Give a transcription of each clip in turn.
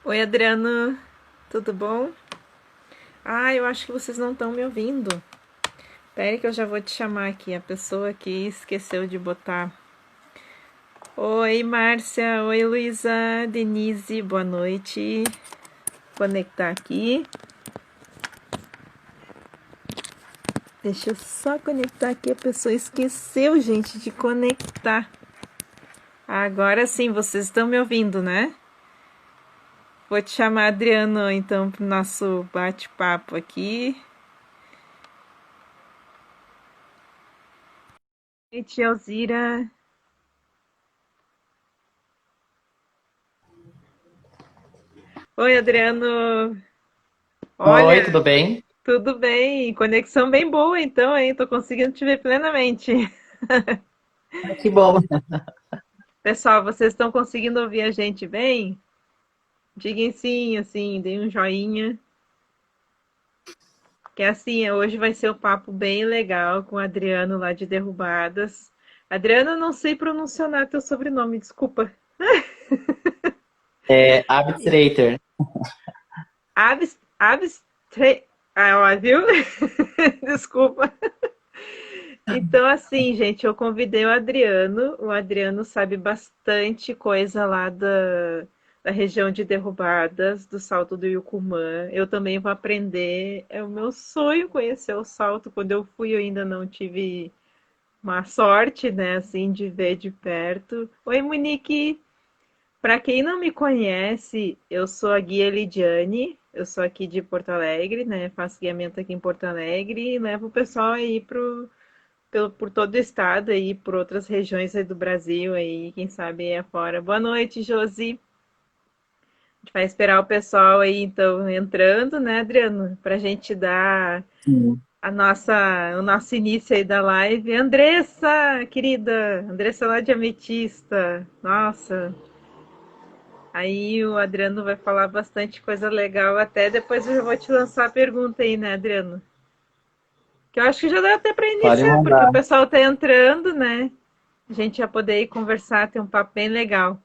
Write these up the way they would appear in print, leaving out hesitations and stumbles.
Oi, Adriano, tudo bom? Eu acho que vocês não estão me ouvindo. Espere que eu já vou te chamar aqui, a pessoa que esqueceu de botar. Oi, Márcia, oi, Luísa, Denise, boa noite. Conectar aqui. Deixa eu só conectar aqui, a pessoa esqueceu, gente, de conectar. Agora sim, vocês estão me ouvindo, né? Vou te chamar Adriano, então, para o nosso bate-papo aqui. Oi, tia Alzira. Oi, Adriano. Oi, Olha, tudo bem? tudo bem, conexão bem boa então, hein? Tô conseguindo te ver plenamente. Ah, que bom. Pessoal, vocês estão conseguindo ouvir a gente bem? Digam sim, assim, deem um joinha. Que assim, hoje vai ser um papo bem legal com o Adriano lá de Derrubadas. Adriano, eu não sei pronunciar teu sobrenome, desculpa. É Abstrator. Ó, viu? Desculpa. Então, assim, gente, eu convidei o Adriano. O Adriano sabe bastante coisa lá da região de Derrubadas, do Salto do Yucumã. Eu também vou aprender. É o meu sonho conhecer o salto. Quando eu fui, eu ainda não tive uma sorte, né, assim, de ver de perto. Oi, Monique. Para quem não me conhece, eu sou a guia Lidiane. Eu sou aqui de Porto Alegre, né? Faço guiamento aqui em Porto Alegre e levo o pessoal aí por todo o estado aí, por outras regiões aí do Brasil aí, quem sabe é fora. Boa noite, Josi. A gente vai esperar o pessoal aí, então, entrando, né, Adriano? Pra gente dar Sim. o nosso início aí da live. Andressa, querida, Andressa lá de Ametista. Nossa, aí o Adriano vai falar bastante coisa legal. Até depois eu já vou te lançar a pergunta aí, né, Adriano? Que eu acho que já dá até para Pode iniciar, porque o mandar. pessoal tá entrando, né? A gente ia poder ir conversar, ter um papo bem legal.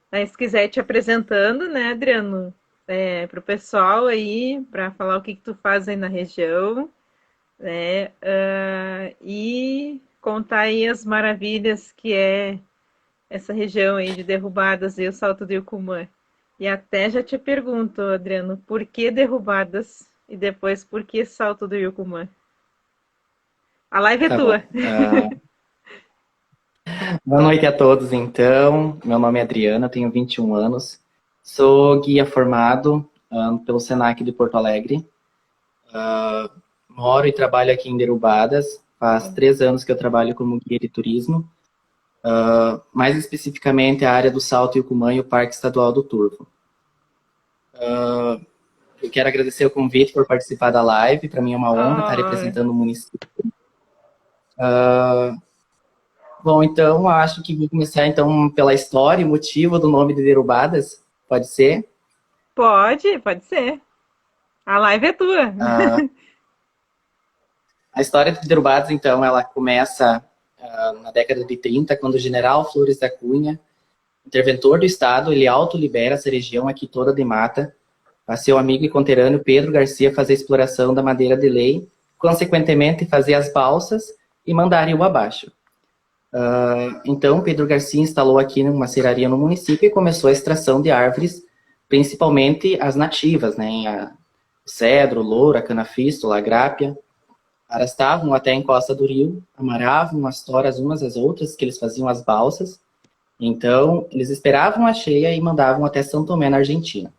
Aí, se quiser te apresentando, né, Adriano, para o pessoal aí, para falar o que tu faz aí na região, né, e contar aí as maravilhas que é essa região aí de Derrubadas e o Salto do Yucumã. E até já te pergunto, Adriano, por que Derrubadas e depois por que Salto do Yucumã? A live é Tá tua. bom. Boa noite a todos, então. Meu nome é Adriana, tenho 21 anos. Sou guia formado pelo Senac de Porto Alegre. Moro e trabalho aqui em Derubadas. Faz 3 anos que eu trabalho como guia de turismo. Mais especificamente a área do Salto Ilcumã e o Parque Estadual do Turvo. Eu quero agradecer o convite por participar da live. Para mim é uma honra estar Oh, representando o município. Bom, então acho que vou começar então pela história e motivo do nome de Derubadas. Pode ser? pode ser. A live é tua. Ah, a história de Derubadas, então, ela começa na década de 30, quando o general Flores da Cunha, interventor do Estado, ele autolibera essa região aqui toda de mata, a seu amigo e conterrâneo Pedro Garcia fazer a exploração da madeira de lei, consequentemente fazer as balsas e mandar rio abaixo. Então, Pedro Garcia instalou aqui uma serraria no município e começou a extração de árvores, principalmente as nativas, né? O cedro, o louro, a cana-fístula, a grápia. Arastavam até a encosta do rio, amarravam as toras umas às outras, que eles faziam as balsas. Então, eles esperavam a cheia e mandavam até São Tomé, na Argentina.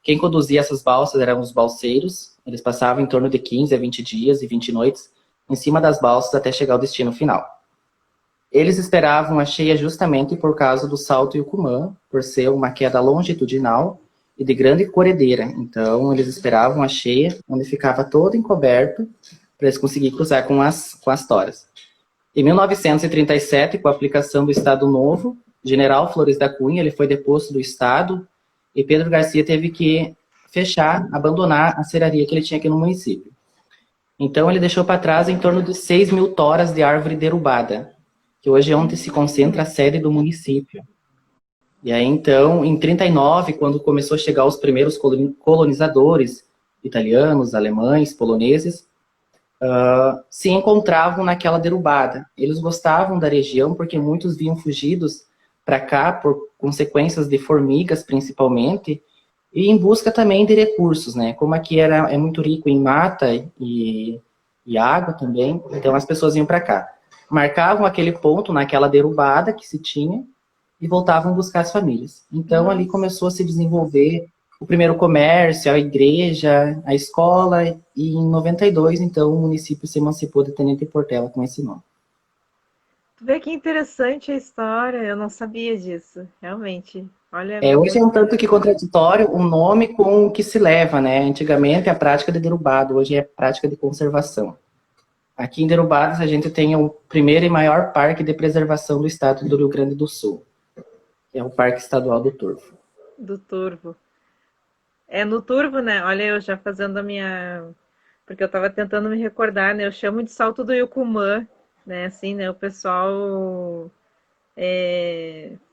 Quem conduzia essas balsas eram os balseiros. Eles passavam em torno de 15 a 20 dias e 20 noites em cima das balsas até chegar ao destino final. Eles esperavam a cheia justamente por causa do Salto Yucumã, por ser uma queda longitudinal e de grande corredeira. Então, eles esperavam a cheia, onde ficava todo encoberto, para eles conseguirem cruzar com as toras. Em 1937, com a aplicação do Estado Novo, General Flores da Cunha ele foi deposto do Estado e Pedro Garcia teve que fechar, abandonar a serraria que ele tinha aqui no município. Então, ele deixou para trás em torno de 6 mil toras de árvore derrubada, que hoje é onde se concentra a sede do município. E aí, então, em 39, quando começou a chegar os primeiros colonizadores, italianos, alemães, poloneses, se encontravam naquela derrubada. Eles gostavam da região porque muitos vinham fugidos para cá por consequências de formigas, principalmente, e em busca também de recursos, né? Como aqui é muito rico em mata e água também, então as pessoas vinham para cá. Marcavam aquele ponto naquela derrubada que se tinha e voltavam buscar as famílias. Então ali começou a se desenvolver o primeiro comércio, a igreja, a escola, e em 92, então, o município se emancipou de Tenente Portela com esse nome. Tu vê que interessante a história, eu não sabia disso, realmente. Olha, Hoje é muito um tanto que interessante. contraditório o nome com o que se leva, né? Antigamente a prática de derrubado, hoje é prática de conservação. Aqui em Derubadas a gente tem o primeiro e maior parque de preservação do estado do Rio Grande do Sul, que é o Parque Estadual do Turvo. Do Turvo. É no Turvo, né? Olha, eu já fazendo a minha. Porque eu tava tentando me recordar, né? Eu chamo de Salto do Yucumã, né? Assim, né? O pessoal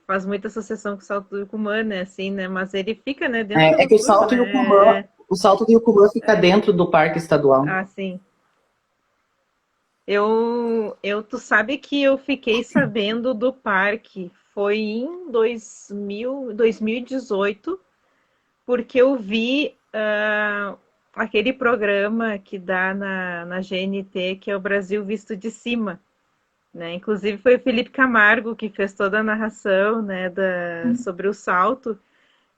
faz muita associação com o Salto do Yucumã, né? Assim, né? Mas ele fica, né? Dentro É do que Turvo, né? O Salto do Yucumã fica dentro do Parque Estadual. Ah, sim. Tu sabe que eu fiquei sabendo do parque foi em 2018, porque eu vi aquele programa que dá na GNT, que é o Brasil Visto de Cima, né? Inclusive foi o Felipe Camargo que fez toda a narração, né, sobre o salto.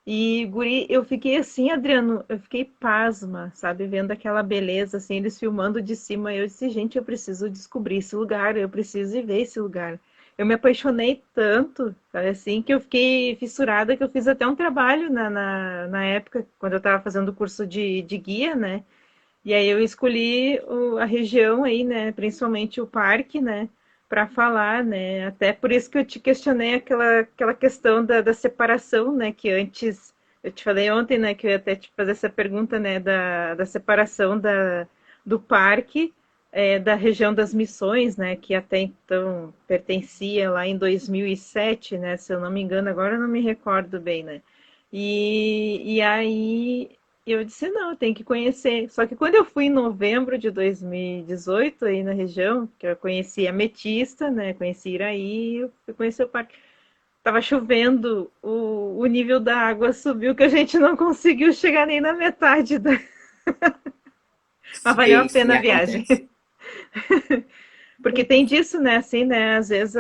E, guri, eu fiquei assim, Adriano, eu fiquei pasma, sabe, vendo aquela beleza, assim, eles filmando de cima. Eu disse, gente, eu preciso descobrir esse lugar, eu preciso ir ver esse lugar. Eu me apaixonei tanto, sabe, assim, que eu fiquei fissurada, que eu fiz até um trabalho na época, quando eu estava fazendo o curso de guia, né? E aí eu escolhi a região aí, né, principalmente o parque, né, para falar, né, até por isso que eu te questionei aquela questão da separação, né, que antes, eu te falei ontem, né, que eu ia até te fazer essa pergunta, né, da separação do parque, da região das Missões, né, que até então pertencia lá em 2007, né, se eu não me engano, agora eu não me recordo bem, né, e aí eu disse, não, eu tenho que conhecer. Só que quando eu fui em novembro de 2018, aí na região, que eu conheci a Ametista, né? Conheci Iraí, eu fui conhecer o parque. Tava chovendo, o nível da água subiu, que a gente não conseguiu chegar nem na metade da. Mas valeu a Sim, sim, pena a viagem. acontece. Porque tem disso, né? Assim, né? Às vezes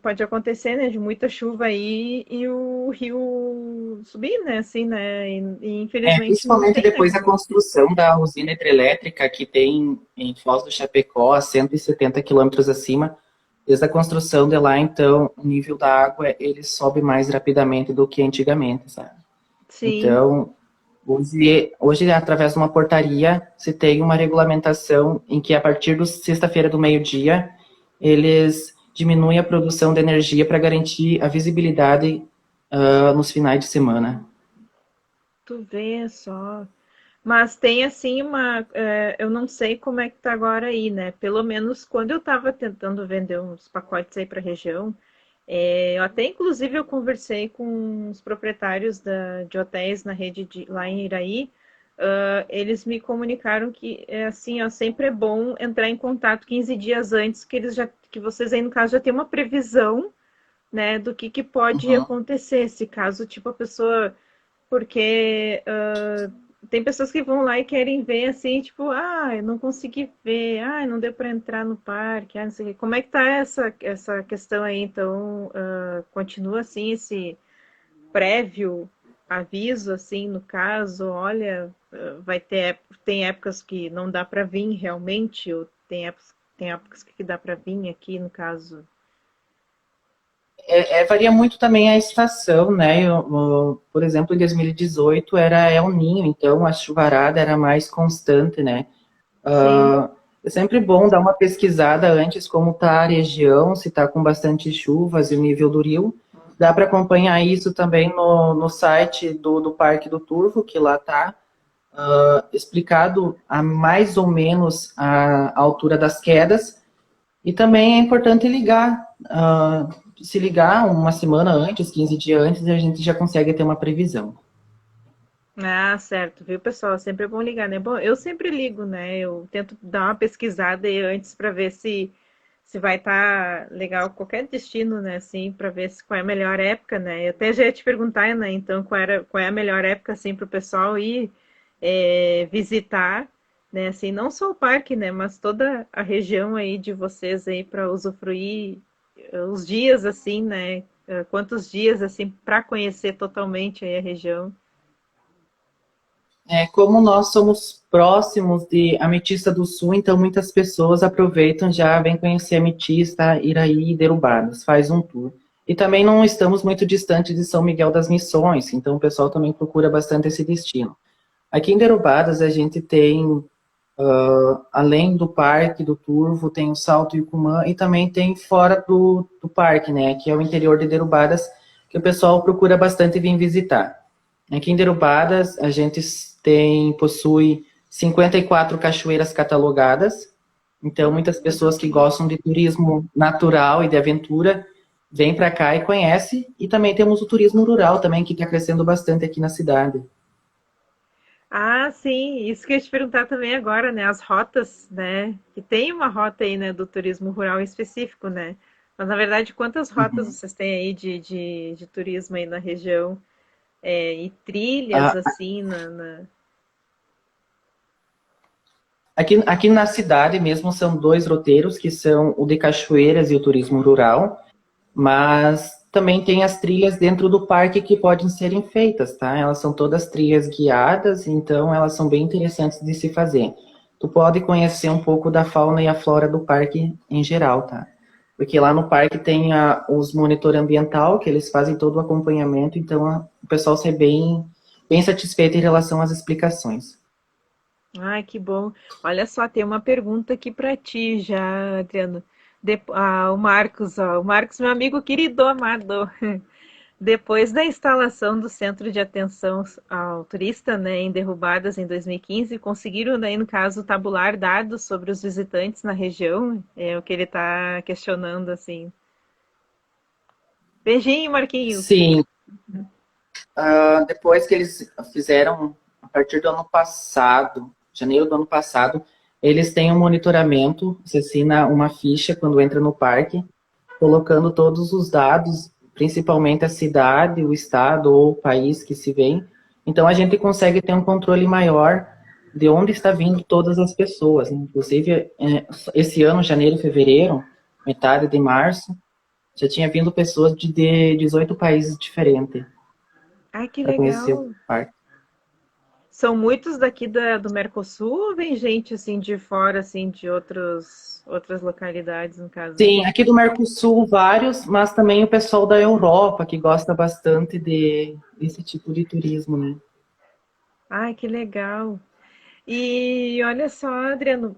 pode acontecer, né? De muita chuva aí e o rio subir, né? Assim, né? E infelizmente não Principalmente tem, né? depois da Como. construção da usina hidrelétrica que tem em Foz do Chapecó, a 170 quilômetros acima. Desde a construção de lá, então, o nível da água ele sobe mais rapidamente do que antigamente, sabe? Sim. Então, hoje, através de uma portaria, se tem uma regulamentação em que, a partir de sexta-feira do meio-dia, eles diminuem a produção de energia para garantir a visibilidade nos finais de semana. Tu vê só. Mas tem assim uma. Eu não sei como é que tá agora aí, né? Pelo menos quando eu estava tentando vender uns pacotes aí para a região, eu até inclusive eu conversei com os proprietários de hotéis na rede lá em Iraí. Eles me comunicaram que é assim, ó, sempre é bom entrar em contato 15 dias antes, que vocês aí no caso já tem uma previsão, né, do que pode Uhum. acontecer, se caso tipo a pessoa porque tem pessoas que vão lá e querem ver assim, tipo, eu não consegui ver, não deu para entrar no parque, não sei o quê. Como é que tá essa questão aí? Então, continua assim esse prévio aviso, assim, no caso, olha, tem épocas que não dá para vir realmente, ou tem épocas que dá para vir aqui, no caso. Varia muito também a estação, né? Por exemplo, em 2018 era El Niño, então a chuvarada era mais constante, né? Sim, É sempre bom dar uma pesquisada antes como está a região, se está com bastante chuvas e o nível do rio. Dá para acompanhar isso também no site do Parque do Turvo, que lá está explicado a mais ou menos a altura das quedas. E também é importante ligar, se ligar uma semana antes, 15 dias antes, a gente já consegue ter uma previsão. Ah, certo, viu, pessoal? Sempre é bom ligar, né? Bom, eu sempre ligo, né? Eu tento dar uma pesquisada aí antes para ver se vai estar legal qualquer destino, né? Assim, para ver se qual é a melhor época, né? Eu até já ia te perguntar, né? Então, qual é a melhor época assim para o pessoal ir visitar, né? Assim, não só o parque, né? Mas toda a região aí de vocês aí para usufruir os dias assim, né? Quantos dias assim para conhecer totalmente aí a região? Como nós somos próximos de Ametista do Sul, então muitas pessoas aproveitam já vêm conhecer Ametista, Iraí e Derubadas, faz um tour. E também não estamos muito distantes de São Miguel das Missões, então o pessoal também procura bastante esse destino. Aqui em Derubadas a gente tem, além do parque do Turvo, tem o Salto Icumã e também tem fora do parque, né, que é o interior de Derubadas, que o pessoal procura bastante vir visitar. Aqui em Derubadas, a gente possui 54 cachoeiras catalogadas. Então, muitas pessoas que gostam de turismo natural e de aventura vêm para cá e conhecem. E também temos o turismo rural também, que está crescendo bastante aqui na cidade. Ah, sim, isso que eu ia te perguntar também agora, né? As rotas, né? Que tem uma rota aí, né, do turismo rural em específico, né? Mas na verdade, quantas rotas Uhum. vocês têm aí de turismo aí na região? E trilhas, Ah, assim, aqui na cidade mesmo são dois roteiros, que são o de cachoeiras e o turismo rural. Mas também tem as trilhas dentro do parque que podem serem feitas, tá? Elas são todas trilhas guiadas, então elas são bem interessantes de se fazer. Tu pode conhecer um pouco da fauna e a flora do parque em geral, tá? Porque lá no parque tem os monitor ambiental, que eles fazem todo o acompanhamento, então o pessoal sai bem satisfeito em relação às explicações. Ai, que bom. Olha só, tem uma pergunta aqui para ti já, Adriano. O Marcos, meu amigo querido, amado. Depois da instalação do centro de atenção ao turista, né, em Derrubadas em 2015, conseguiram, daí, no caso, tabular dados sobre os visitantes na região? É o que ele está questionando, assim. Beijinho, Marquinhos. Sim, depois que eles fizeram, a partir do ano passado, janeiro do ano passado, eles têm um monitoramento, você assina uma ficha quando entra no parque, colocando todos os dados, principalmente a cidade, o estado ou o país que se vem. Então a gente consegue ter um controle maior de onde está vindo todas as pessoas. Inclusive, esse ano, janeiro, fevereiro, metade de março, já tinha vindo pessoas de 18 países diferentes Ai, que para conhecer o legal. parque. São muitos daqui do Mercosul ou vem gente, assim, de fora, assim, de outras localidades, no caso? Sim, aqui do Mercosul vários, mas também o pessoal da Europa que gosta bastante desse tipo de turismo, né? Ai, que legal. E olha só, Adriano,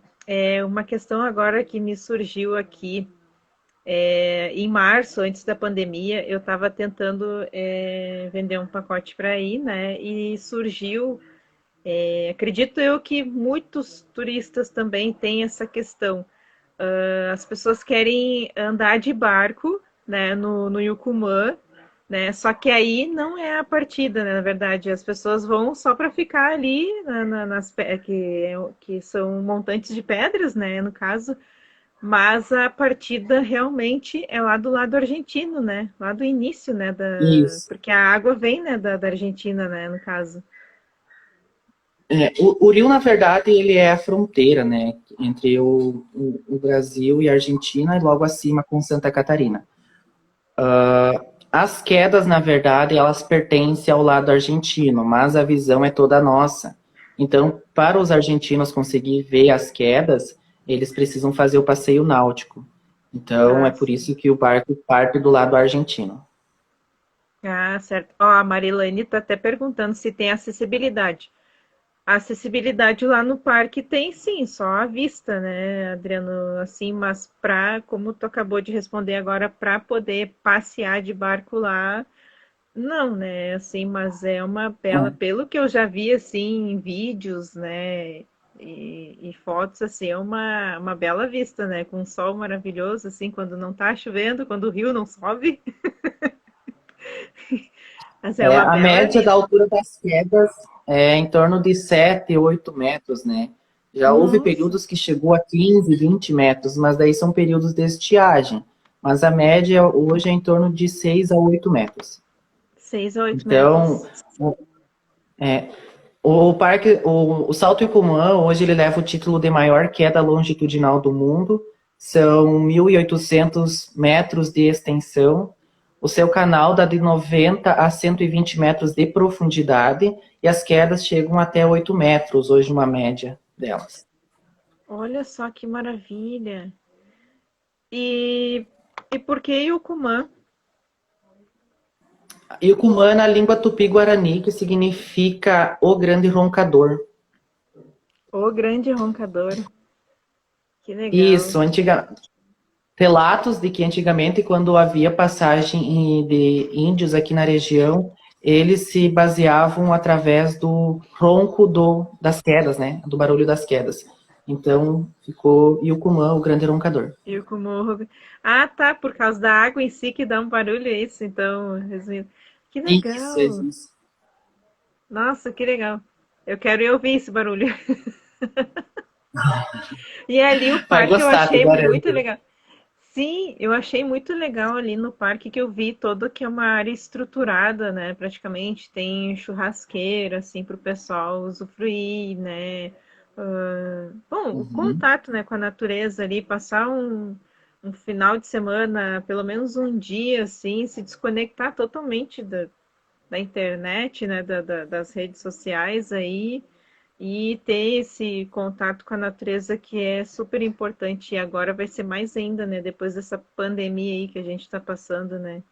uma questão agora que me surgiu aqui. Em março, antes da pandemia, eu estava tentando vender um pacote para ir, né? E surgiu, acredito eu que muitos turistas também têm essa questão. As pessoas querem andar de barco, né, no Yucumã, né? Só que aí não é a partida, né? Na verdade, as pessoas vão só para ficar ali que são montantes de pedras, né? No caso, mas a partida realmente é lá do lado argentino, né? Lá do início, né? Isso. Porque a água vem, né? Da Argentina, né? No caso. O Rio, na verdade, ele é a fronteira, né, entre o Brasil e a Argentina e logo acima com Santa Catarina. As quedas, na verdade, elas pertencem ao lado argentino, mas a visão é toda nossa. Então, para os argentinos conseguir ver as quedas, eles precisam fazer o passeio náutico. Então, é Ah, por sim. isso que o barco parte do lado argentino. Ah, certo. Ó, a Marilane está até perguntando se tem acessibilidade. A acessibilidade lá no parque tem sim, só à vista, né, Adriano? Assim, mas como tu acabou de responder agora, para poder passear de barco lá, não, né? Assim, mas é uma bela, É. pelo que eu já vi assim em vídeos, né? E fotos, assim, é uma bela vista, né? Com um sol maravilhoso, assim, quando não tá chovendo, quando o rio não sobe. Mas é uma A bela média da vista. altura das quedas é em torno de 7, 8 metros, né? Já houve Nossa, períodos que chegou a 15, 20 metros, mas daí são períodos de estiagem. Mas a média hoje é em torno de 6 a 8 metros. 6 a 8 metros. Então, é, o parque, o Salto Icumã, hoje ele leva o título de maior queda longitudinal do mundo. São 1.800 metros de extensão. O seu canal dá de 90 a 120 metros de profundidade e as quedas chegam até 8 metros, hoje uma média delas. Olha só que maravilha. E, e por que Yucumã? Icumã na língua tupi-guarani, que significa o grande roncador. O grande roncador. Que legal. Isso, relatos de que antigamente, quando havia passagem de índios aqui na região, eles se baseavam através do ronco das quedas, né? Do barulho das quedas. Então, ficou Yucumã, o grande roncador. Yucumã. Ah, tá, por causa da água em si que dá um barulho, é isso, então, resumindo. Que Isso, legal. isso. Nossa, que legal. Eu quero ir ouvir esse barulho. E ali o Vai parque eu gostar, te achei muito garanto. legal. Sim, eu achei muito legal ali no parque que eu vi todo que é uma área estruturada, né? Praticamente tem churrasqueira, assim, para o pessoal usufruir, né? Bom, o Uhum. contato, né, com a natureza ali, passar um final de semana, pelo menos um dia, assim, se desconectar totalmente da internet, né, das redes sociais aí, e ter esse contato com a natureza que é super importante. E agora vai ser mais ainda, né, depois dessa pandemia aí que a gente está passando, né?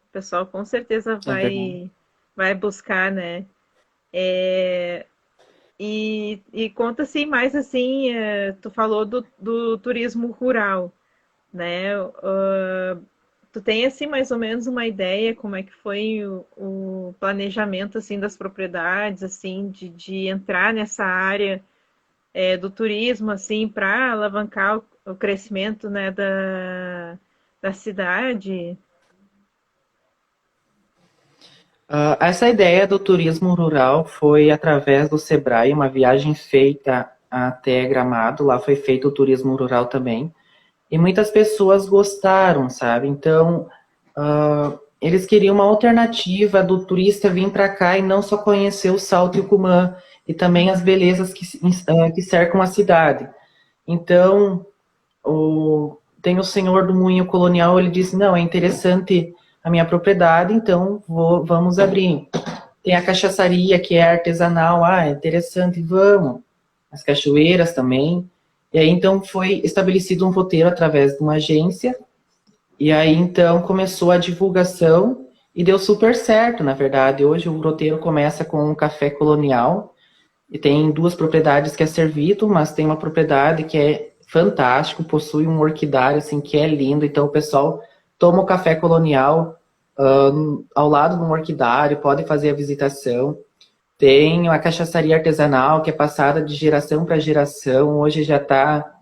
O pessoal com certeza É verdade. vai buscar, né? E conta assim mais assim, tu falou do turismo rural, né? Tu tem assim mais ou menos uma ideia como é que foi o planejamento assim das propriedades, assim, de entrar nessa área do turismo assim para alavancar o crescimento, né, da cidade? Essa ideia do turismo rural foi através do Sebrae, uma viagem feita até Gramado, lá foi feito o turismo rural também. E muitas pessoas gostaram, sabe? Então, eles queriam uma alternativa do turista vir para cá e não só conhecer o Salto Icumã e também as belezas que cercam a cidade. Então, tem o senhor do Moinho Colonial, ele disse, não, é interessante a minha propriedade, então vamos abrir. Tem a cachaçaria, que é artesanal, é interessante, vamos. As cachoeiras também. E aí, então, foi estabelecido um roteiro através de uma agência, e aí, então, começou a divulgação, e deu super certo, na verdade. Hoje, o roteiro começa com um café colonial, e tem duas propriedades que é servido, mas tem uma propriedade que é fantástico, possui um orquidário, assim, que é lindo, então o pessoal toma o café colonial ao lado de um orquidário, pode fazer a visitação. Tem a cachaçaria artesanal, que é passada de geração para geração. Hoje já está.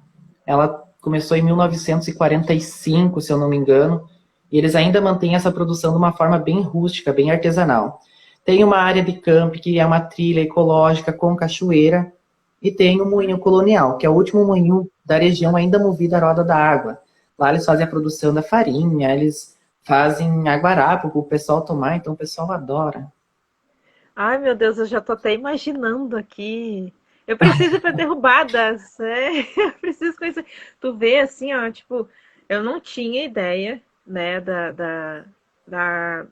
Ela começou em 1945, se eu não me engano. E eles ainda mantêm essa produção de uma forma bem rústica, bem artesanal. Tem uma área de camp, que é uma trilha ecológica com cachoeira. E tem o Moinho Colonial, que é o último moinho da região ainda movido à roda da água. Lá eles fazem a produção da farinha, eles fazem aguará para o pessoal tomar, então o pessoal adora. Ai, meu Deus, eu já tô até imaginando aqui. Eu preciso ir para Derrubadas, eu preciso conhecer. Tu vê assim, ó, tipo, eu não tinha ideia, né,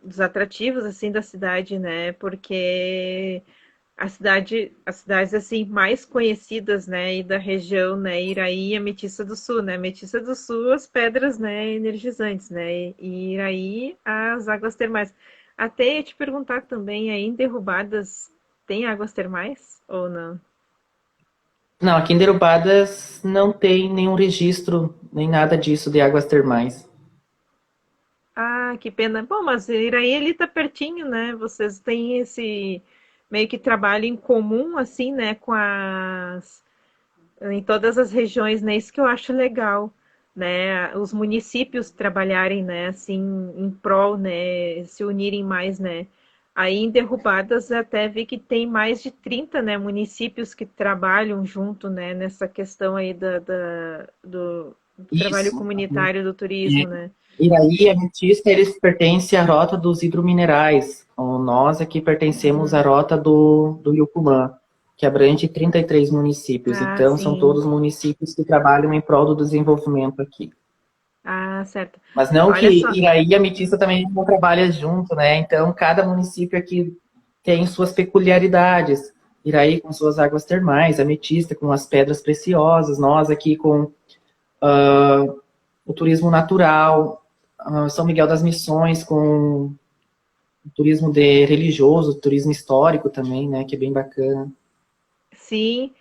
dos atrativos assim da cidade, né? Porque as cidades assim mais conhecidas, né, e da região, né, Iraí e Ametista do Sul, né? Ametista do Sul, as pedras, né, energizantes, né? E Iraí, as águas termais. Até ia te perguntar também, aí em Derrubadas tem águas termais ou não? Não, aqui em Derubadas não tem nenhum registro, nem nada disso de águas termais. Ah, que pena. Bom, mas Iraí ele tá pertinho, né? Vocês têm esse meio que trabalho em comum, assim, né, em todas as regiões, né? Isso que eu acho legal, né? Os municípios trabalharem, né, assim, em prol, né, se unirem mais, né? Aí em Derrubadas até vi que tem mais de 30, né, municípios que trabalham junto, né, nessa questão aí do trabalho Isso. comunitário do turismo, né? Iraí e Ametista, eles pertencem à rota dos hidrominerais. Então, nós aqui pertencemos à Uhum. rota do Yucumã, que abrange 33 municípios. Ah, Então, são sim. todos municípios que trabalham em prol do desenvolvimento aqui. Ah, certo. Mas não que Olha só. Iraí e Ametista também não trabalham junto, né? Então, cada município aqui tem suas peculiaridades. Iraí com suas águas termais, Ametista com as pedras preciosas, nós aqui com o turismo natural, São Miguel das Missões com o turismo religioso, turismo histórico também, né? Que é bem bacana. Sim,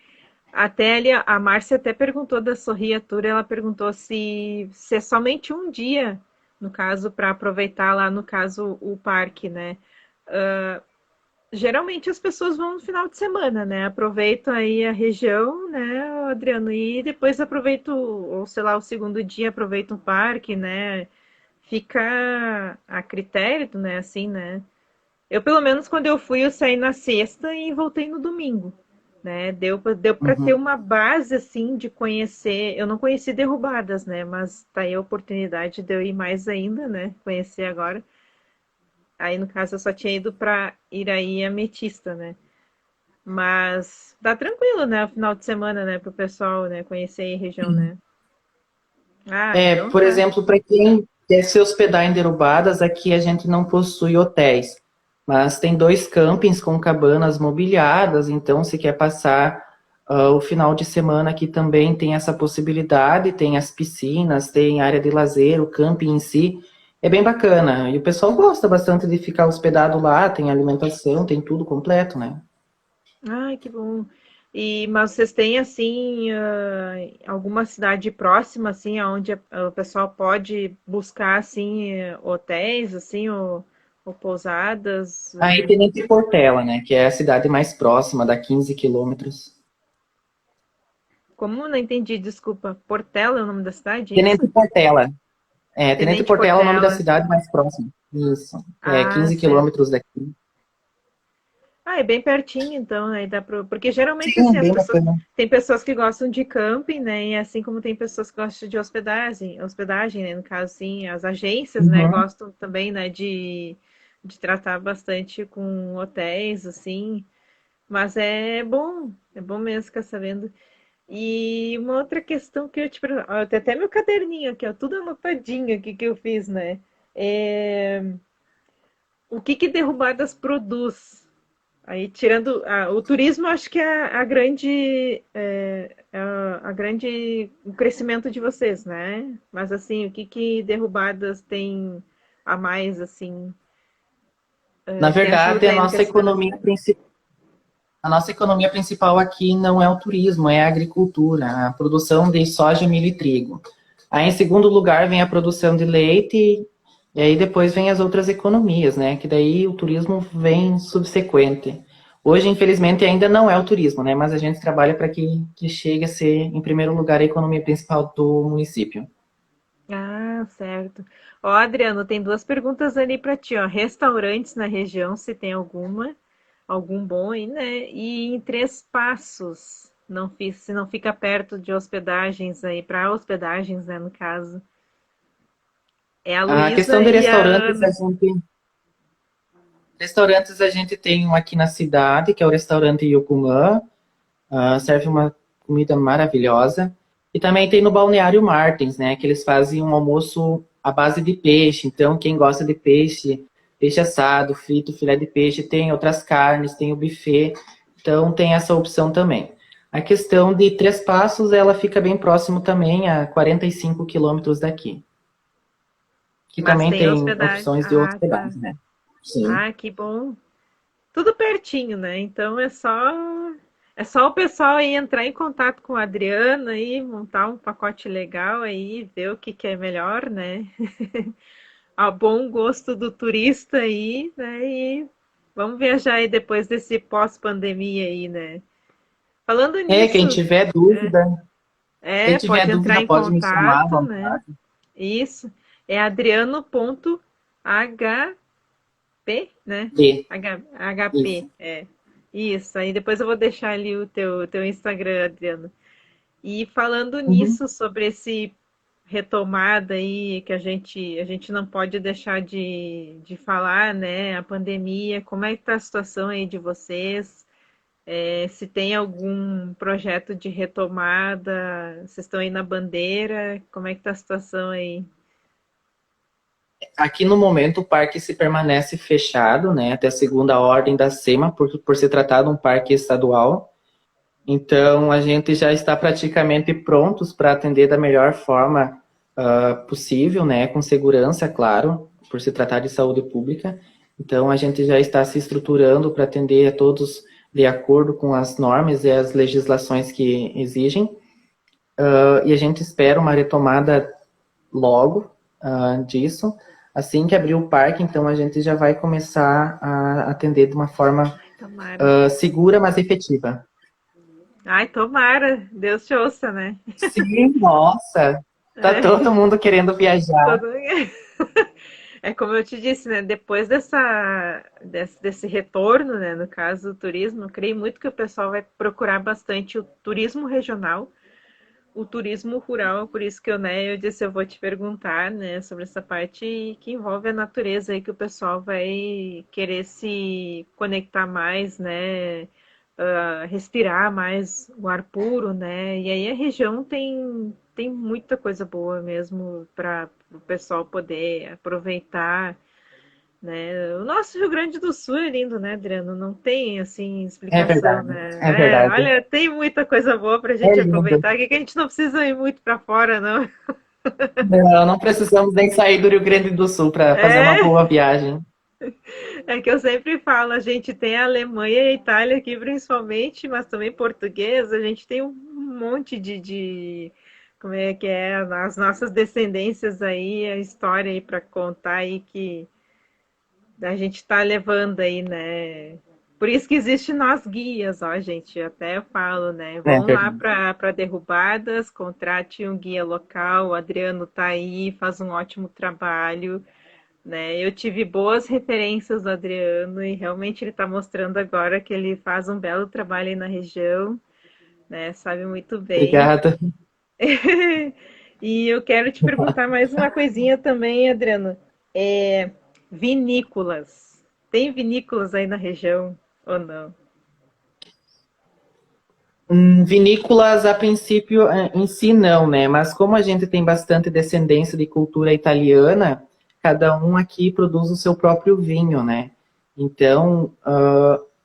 até ali a Márcia até perguntou da Sorria Tour, ela perguntou se é somente um dia, no caso, para aproveitar lá, no caso, o parque, né? Geralmente as pessoas vão no final de semana, né? Aproveitam aí a região, né, Adriano? E depois aproveitam, ou sei lá, o segundo dia aproveitam o parque, né? Fica a critério, né? Assim, né? Eu, pelo menos, quando eu fui, eu saí na sexta e voltei no domingo, né? Deu para ter Uhum. uma base, assim, de conhecer. Eu não conheci Derrubadas, né? Mas tá aí a oportunidade de eu ir mais ainda, né? Conhecer agora. Aí, no caso, eu só tinha ido para Iraí e Ametista, né? Mas tá tranquilo, né? O final de semana, né? Pro pessoal, né? Conhecer aí a região, né? Ah, então Por tá. exemplo, para quem quer se hospedar em Derubadas, aqui a gente não possui hotéis, mas tem dois campings com cabanas mobiliadas, então se quer passar o final de semana aqui também tem essa possibilidade, tem as piscinas, tem área de lazer, o camping em si, é bem bacana. E o pessoal gosta bastante de ficar hospedado lá, tem alimentação, tem tudo completo, né? Ai, que bom. Mas vocês têm, assim, alguma cidade próxima, assim, onde o pessoal pode buscar, assim, hotéis, assim, ou pousadas? Aí Tenente Portela, né, que é a cidade mais próxima, dá 15 quilômetros. Como? Não entendi, desculpa. Portela é o nome da cidade, é Tenente isso? Portela. Tenente Tenente Portela é o nome da Portela. cidade mais próxima. Isso. É Ah, 15 certo. quilômetros daqui. Ah, é bem pertinho, então, né? Porque geralmente, Sim, assim, as bem pessoas... bacana. Tem pessoas que gostam de camping, né? E assim como tem pessoas que gostam de hospedagem, né? No caso, sim, as agências, né? Uhum. Gostam também, né? De tratar bastante com hotéis, assim. Mas é bom mesmo ficar sabendo. E uma outra questão que eu te pergunto... Ó, eu tenho até meu caderninho aqui, ó. Tudo anotadinho aqui que eu fiz, né? É... O que Derrubadas produz? Aí, tirando o turismo, acho que é a grande, a grande o crescimento de vocês, né? Mas assim, o que Derrubadas tem a mais assim Na dentro verdade, da questão? a nossa economia principal aqui não é o turismo, é a agricultura, a produção de soja, milho e trigo. Aí, em segundo lugar, vem a produção de leite, e aí depois vem as outras economias, né? Que daí o turismo vem subsequente. Hoje, infelizmente, ainda não é o turismo, né? Mas a gente trabalha para que chegue a ser, em primeiro lugar, a economia principal do município. Ah, certo. Ó, Adriano, tem duas perguntas ali para ti, ó. Restaurantes na região, se tem algum bom aí, né? E em Três Passos, se não fica perto de hospedagens aí, para hospedagens, né, no caso. É a A Luísa questão de e a restaurantes, Ana. restaurantes a gente tem um aqui na cidade, que é o restaurante Yokumã, serve uma comida maravilhosa. E também tem no Balneário Martins, né, que eles fazem um almoço à base de peixe. Então, quem gosta de peixe, peixe assado, frito, filé de peixe, tem outras carnes, tem o buffet. Então, tem essa opção também. A questão de Três Passos, ela fica bem próximo também, a 45 quilômetros daqui. Que Mas também tem tem hospedagem. opções de Ah, tá. hospedagem, né? Sim. Ah, que bom. Tudo pertinho, né? Então é só o pessoal aí entrar em contato com a Adriana e montar um pacote legal aí, ver o que que é melhor, né? A bom gosto do turista aí, né? E vamos viajar aí depois desse pós-pandemia aí, né? Falando Quem nisso, tiver dúvida, quem tiver pode entrar dúvida em pode me chamar, contato, vamos né? lá. Isso. É adriano.hp, né? D, HP, isso. é. Isso. Aí depois eu vou deixar ali o teu Instagram, Adriano. E falando Uhum. nisso, sobre esse retomada aí que a gente não pode deixar de falar, né? A pandemia, como é que tá a situação aí de vocês? Se tem algum projeto de retomada, vocês estão aí na bandeira, como é que tá a situação aí? Aqui no momento o parque se permanece fechado, né, até a segunda ordem da SEMA, por se tratar de um parque estadual. Então a gente já está praticamente prontos para atender da melhor forma possível, né, com segurança, claro, por se tratar de saúde pública. Então a gente já está se estruturando para atender a todos de acordo com as normas e as legislações que exigem. E a gente espera uma retomada logo disso. Assim que abrir o parque, então a gente já vai começar a atender de uma forma Ai, tomara. segura, mas efetiva. Ai, tomara. Deus te ouça, né? Sim, nossa, tá É, todo mundo querendo viajar. todo... é como eu te disse, né? Depois desse retorno, né? No caso do turismo, eu creio muito que o pessoal vai procurar bastante o turismo regional, o turismo rural, por isso que eu disse, eu vou te perguntar, né, sobre essa parte que envolve a natureza aí, que o pessoal vai querer se conectar mais, né, respirar mais o ar puro, né, e aí a região tem muita coisa boa mesmo para o pessoal poder aproveitar, né? O nosso Rio Grande do Sul é lindo, né, Adriano? Não tem, assim, É explicação, verdade, é né? verdade. Olha, tem muita coisa boa pra É gente lindo. aproveitar, que a gente não precisa ir muito pra fora, não. Não, não precisamos nem sair do Rio Grande do Sul para fazer uma É, boa viagem. é que eu sempre falo, a gente tem a Alemanha e a Itália aqui principalmente, mas também português, a gente tem um monte como é que é, as nossas descendências aí, a história aí para contar aí que a gente está levando aí, né? Por isso que existe nós guias, ó, gente. Até eu falo, né? É Vão lá verdade. para Derrubadas, contrate um guia local. O Adriano tá aí, faz um ótimo trabalho, né? Eu tive boas referências do Adriano e realmente ele está mostrando agora que ele faz um belo trabalho aí na região, né? Sabe muito bem. Obrigada. E eu quero te perguntar mais uma coisinha também, Adriano. É, vinícolas. Tem vinícolas aí na região ou não? Vinícolas, a princípio, em si não, né? Mas como a gente tem bastante descendência de cultura italiana, cada um aqui produz o seu próprio vinho, né? Então,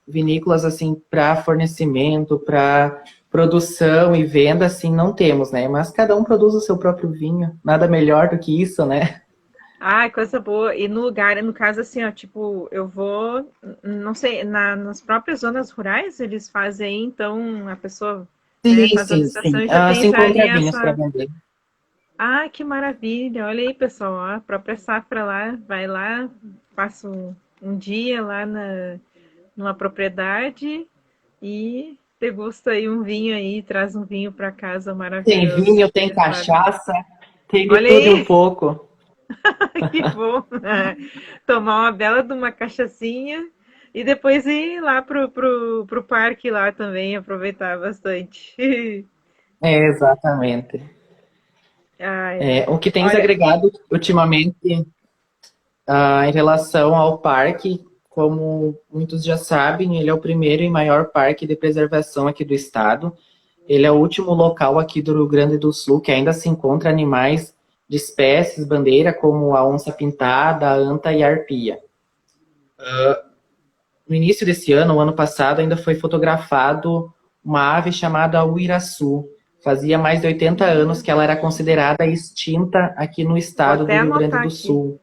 vinícolas, assim, para fornecimento, para produção e venda, assim, não temos, né? Mas cada um produz o seu próprio vinho. Nada melhor do que isso, né? Ai, coisa boa. E no lugar, no caso assim, ó, tipo, eu vou, não sei, nas próprias zonas rurais eles fazem aí, então a pessoa, né, Sim, faz a sim, sim. licitação e já tem Se já ali encontra vinhos para essa. vender. Ah, que maravilha! Olha aí, pessoal, ó, a própria safra lá, vai lá, passa um dia lá numa propriedade e degusta aí um vinho aí, traz um vinho para casa Tem maravilhoso. vinho, tem Quem sabe? cachaça, tem de Olha tudo e um aí, pouco. que bom! Tomar uma bela de uma cachaçinha e depois ir lá pro parque lá também, aproveitar bastante. Exatamente. Ai, O que tens olha, agregado ultimamente em relação ao parque, como muitos já sabem, ele é o primeiro e maior parque de preservação aqui do estado. Ele é o último local aqui do Rio Grande do Sul que ainda se encontra animais de espécies bandeira, como a onça-pintada, a anta e a arpia. No início desse ano, o ano passado, ainda foi fotografado uma ave chamada uiraçu. Fazia mais de 80 anos que ela era considerada extinta aqui no vou estado do até Rio Grande anotar do aqui. Sul.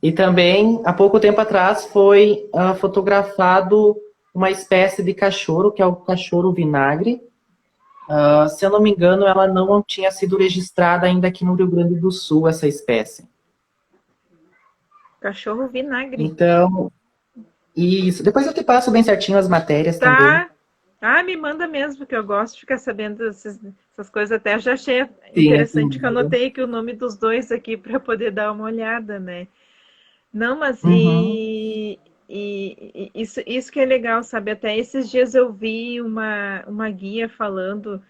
E também, há pouco tempo atrás, foi fotografado uma espécie de cachorro, que é o cachorro vinagre. Se eu não me engano, ela não tinha sido registrada ainda aqui no Rio Grande do Sul, essa espécie. Cachorro vinagre. Então, isso. Depois eu te passo bem certinho as matérias Tá, também. Ah, me manda mesmo, porque eu gosto de ficar sabendo essas coisas. Até já achei Sim, interessante que eu assim. anotei aqui o nome dos dois aqui para poder dar uma olhada, né? Não, mas Uhum. isso que é legal, sabe? Até esses dias eu vi uma guia falando.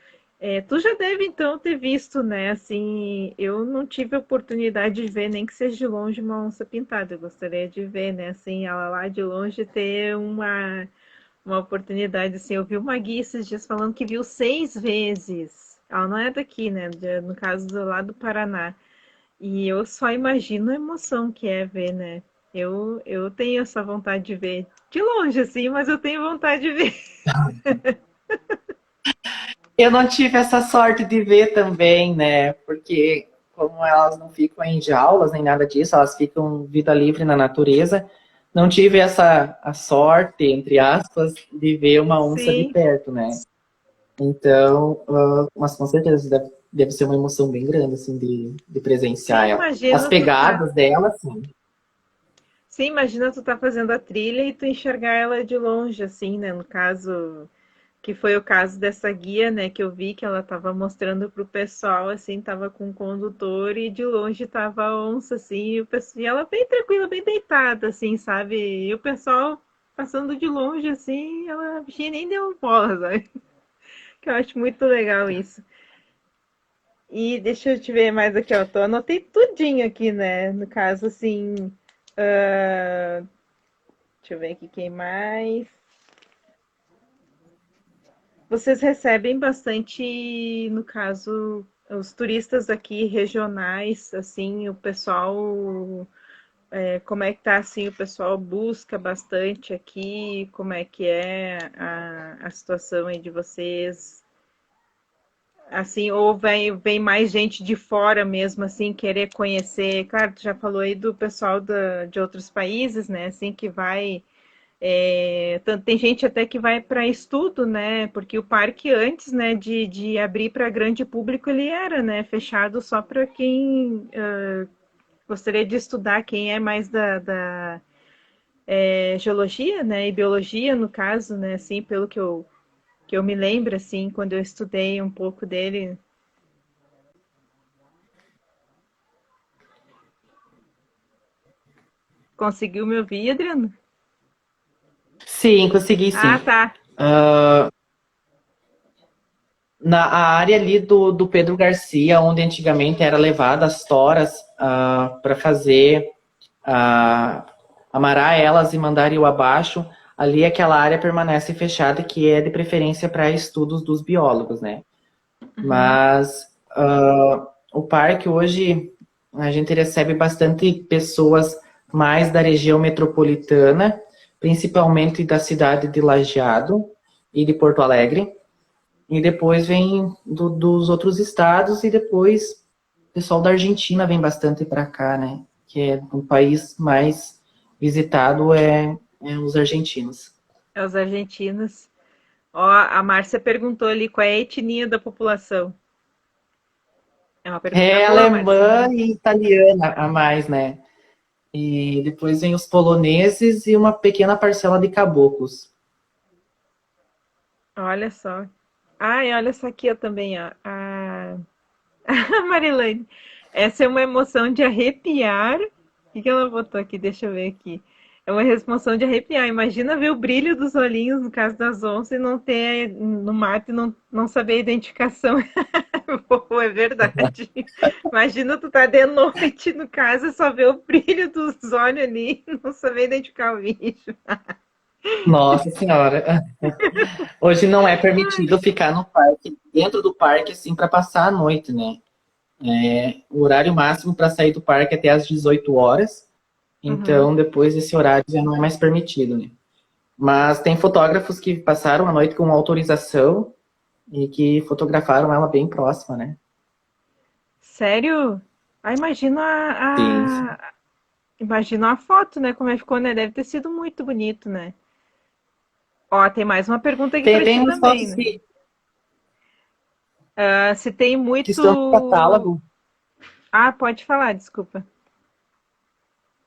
Tu já deve então ter visto, né? Assim, eu não tive a oportunidade de ver, nem que seja de longe, uma onça pintada. Eu gostaria de ver, né? Assim, ela lá de longe ter uma oportunidade. Assim, eu vi uma guia esses dias falando que viu 6 vezes. Ela não é daqui, né? No caso do lá do Paraná. E eu só imagino a emoção que é ver, né? Eu tenho essa vontade de ver. De longe, assim, mas eu tenho vontade de ver. Eu não tive essa sorte de ver também, né? Porque como elas não ficam em jaulas nem nada disso, elas ficam vida livre na natureza. Não tive essa a sorte, entre aspas, de ver uma onça de Sim, perto, né? Então, mas com certeza deve ser uma emoção bem grande, assim, de presenciar sim, ela. As imagina tu tá. pegadas dela, sim. Sim, imagina tu tá fazendo a trilha e tu enxergar ela de longe, assim, né? No caso, que foi o caso dessa guia, né, que eu vi que ela estava mostrando pro pessoal, assim, tava com o condutor e de longe tava a onça, assim, e ela bem tranquila, bem deitada, assim, sabe? E o pessoal passando de longe, assim, ela, a bichinha nem deu bola, sabe? Que eu acho muito legal isso. E deixa eu te ver mais aqui, ó, tô anotei tudinho aqui, né, no caso, assim, deixa eu ver aqui quem mais. Vocês recebem bastante, no caso, os turistas aqui regionais, assim, o pessoal, como é que tá, assim, o pessoal busca bastante aqui, como é que é a situação aí de vocês, assim, ou vem mais gente de fora mesmo, assim, querer conhecer, claro, tu já falou aí do pessoal de outros países, né, assim, que vai tem gente até que vai para estudo, né? Porque o parque antes, né, de abrir para grande público, ele era, né, fechado só para quem gostaria de estudar, quem é mais da geologia, né, e biologia no caso, né, assim, pelo que eu me lembro, assim, quando eu estudei um pouco dele. Conseguiu me ouvir, Adriano? Sim, consegui Ah, sim. tá. Na a área ali do Pedro Garcia, onde antigamente era levada as toras para fazer, ah, amarar elas e mandar rio abaixo, ali aquela área permanece fechada, que é de preferência para estudos dos biólogos, né? Uhum. Mas o parque hoje a gente recebe bastante pessoas mais da região metropolitana, principalmente da cidade de Lajeado e de Porto Alegre. E depois vem dos outros estados e depois o pessoal da Argentina vem bastante para cá, né? Que é o país mais visitado é os argentinos. É os argentinos. Ó, a Márcia perguntou ali qual é a etnia da população. É uma pergunta É boa, Márcia. alemã e italiana a mais, né? E depois vem os poloneses e uma pequena parcela de caboclos. Olha só. Ai, olha essa aqui eu também, ó. A Marilane. Essa é uma emoção de arrepiar. O que que ela botou aqui? Deixa eu ver aqui. É uma emoção de arrepiar. Imagina ver o brilho dos olhinhos no caso das onças e não ter no mato e não saber a identificação. Pô, é verdade. Imagina tu tá de noite no caso e só ver o brilho dos olhos ali e não saber identificar o bicho. Nossa Senhora! Hoje não é permitido ficar no parque, dentro do parque, assim, para passar a noite, né? O horário máximo para sair do parque é até às 18 horas. Uhum. Então, depois esse horário já não é mais permitido, né? Mas tem fotógrafos que passaram a noite com autorização e que fotografaram ela bem próxima, né? Sério? Ah, Sim, sim. imagina a foto, né? Como é que ficou, né? Deve ter sido muito bonito, né? Ó, tem mais uma pergunta aqui pra Tem ti umas também, fotos né? Se tem que estão no muito. catálogo. Ah, pode falar, desculpa.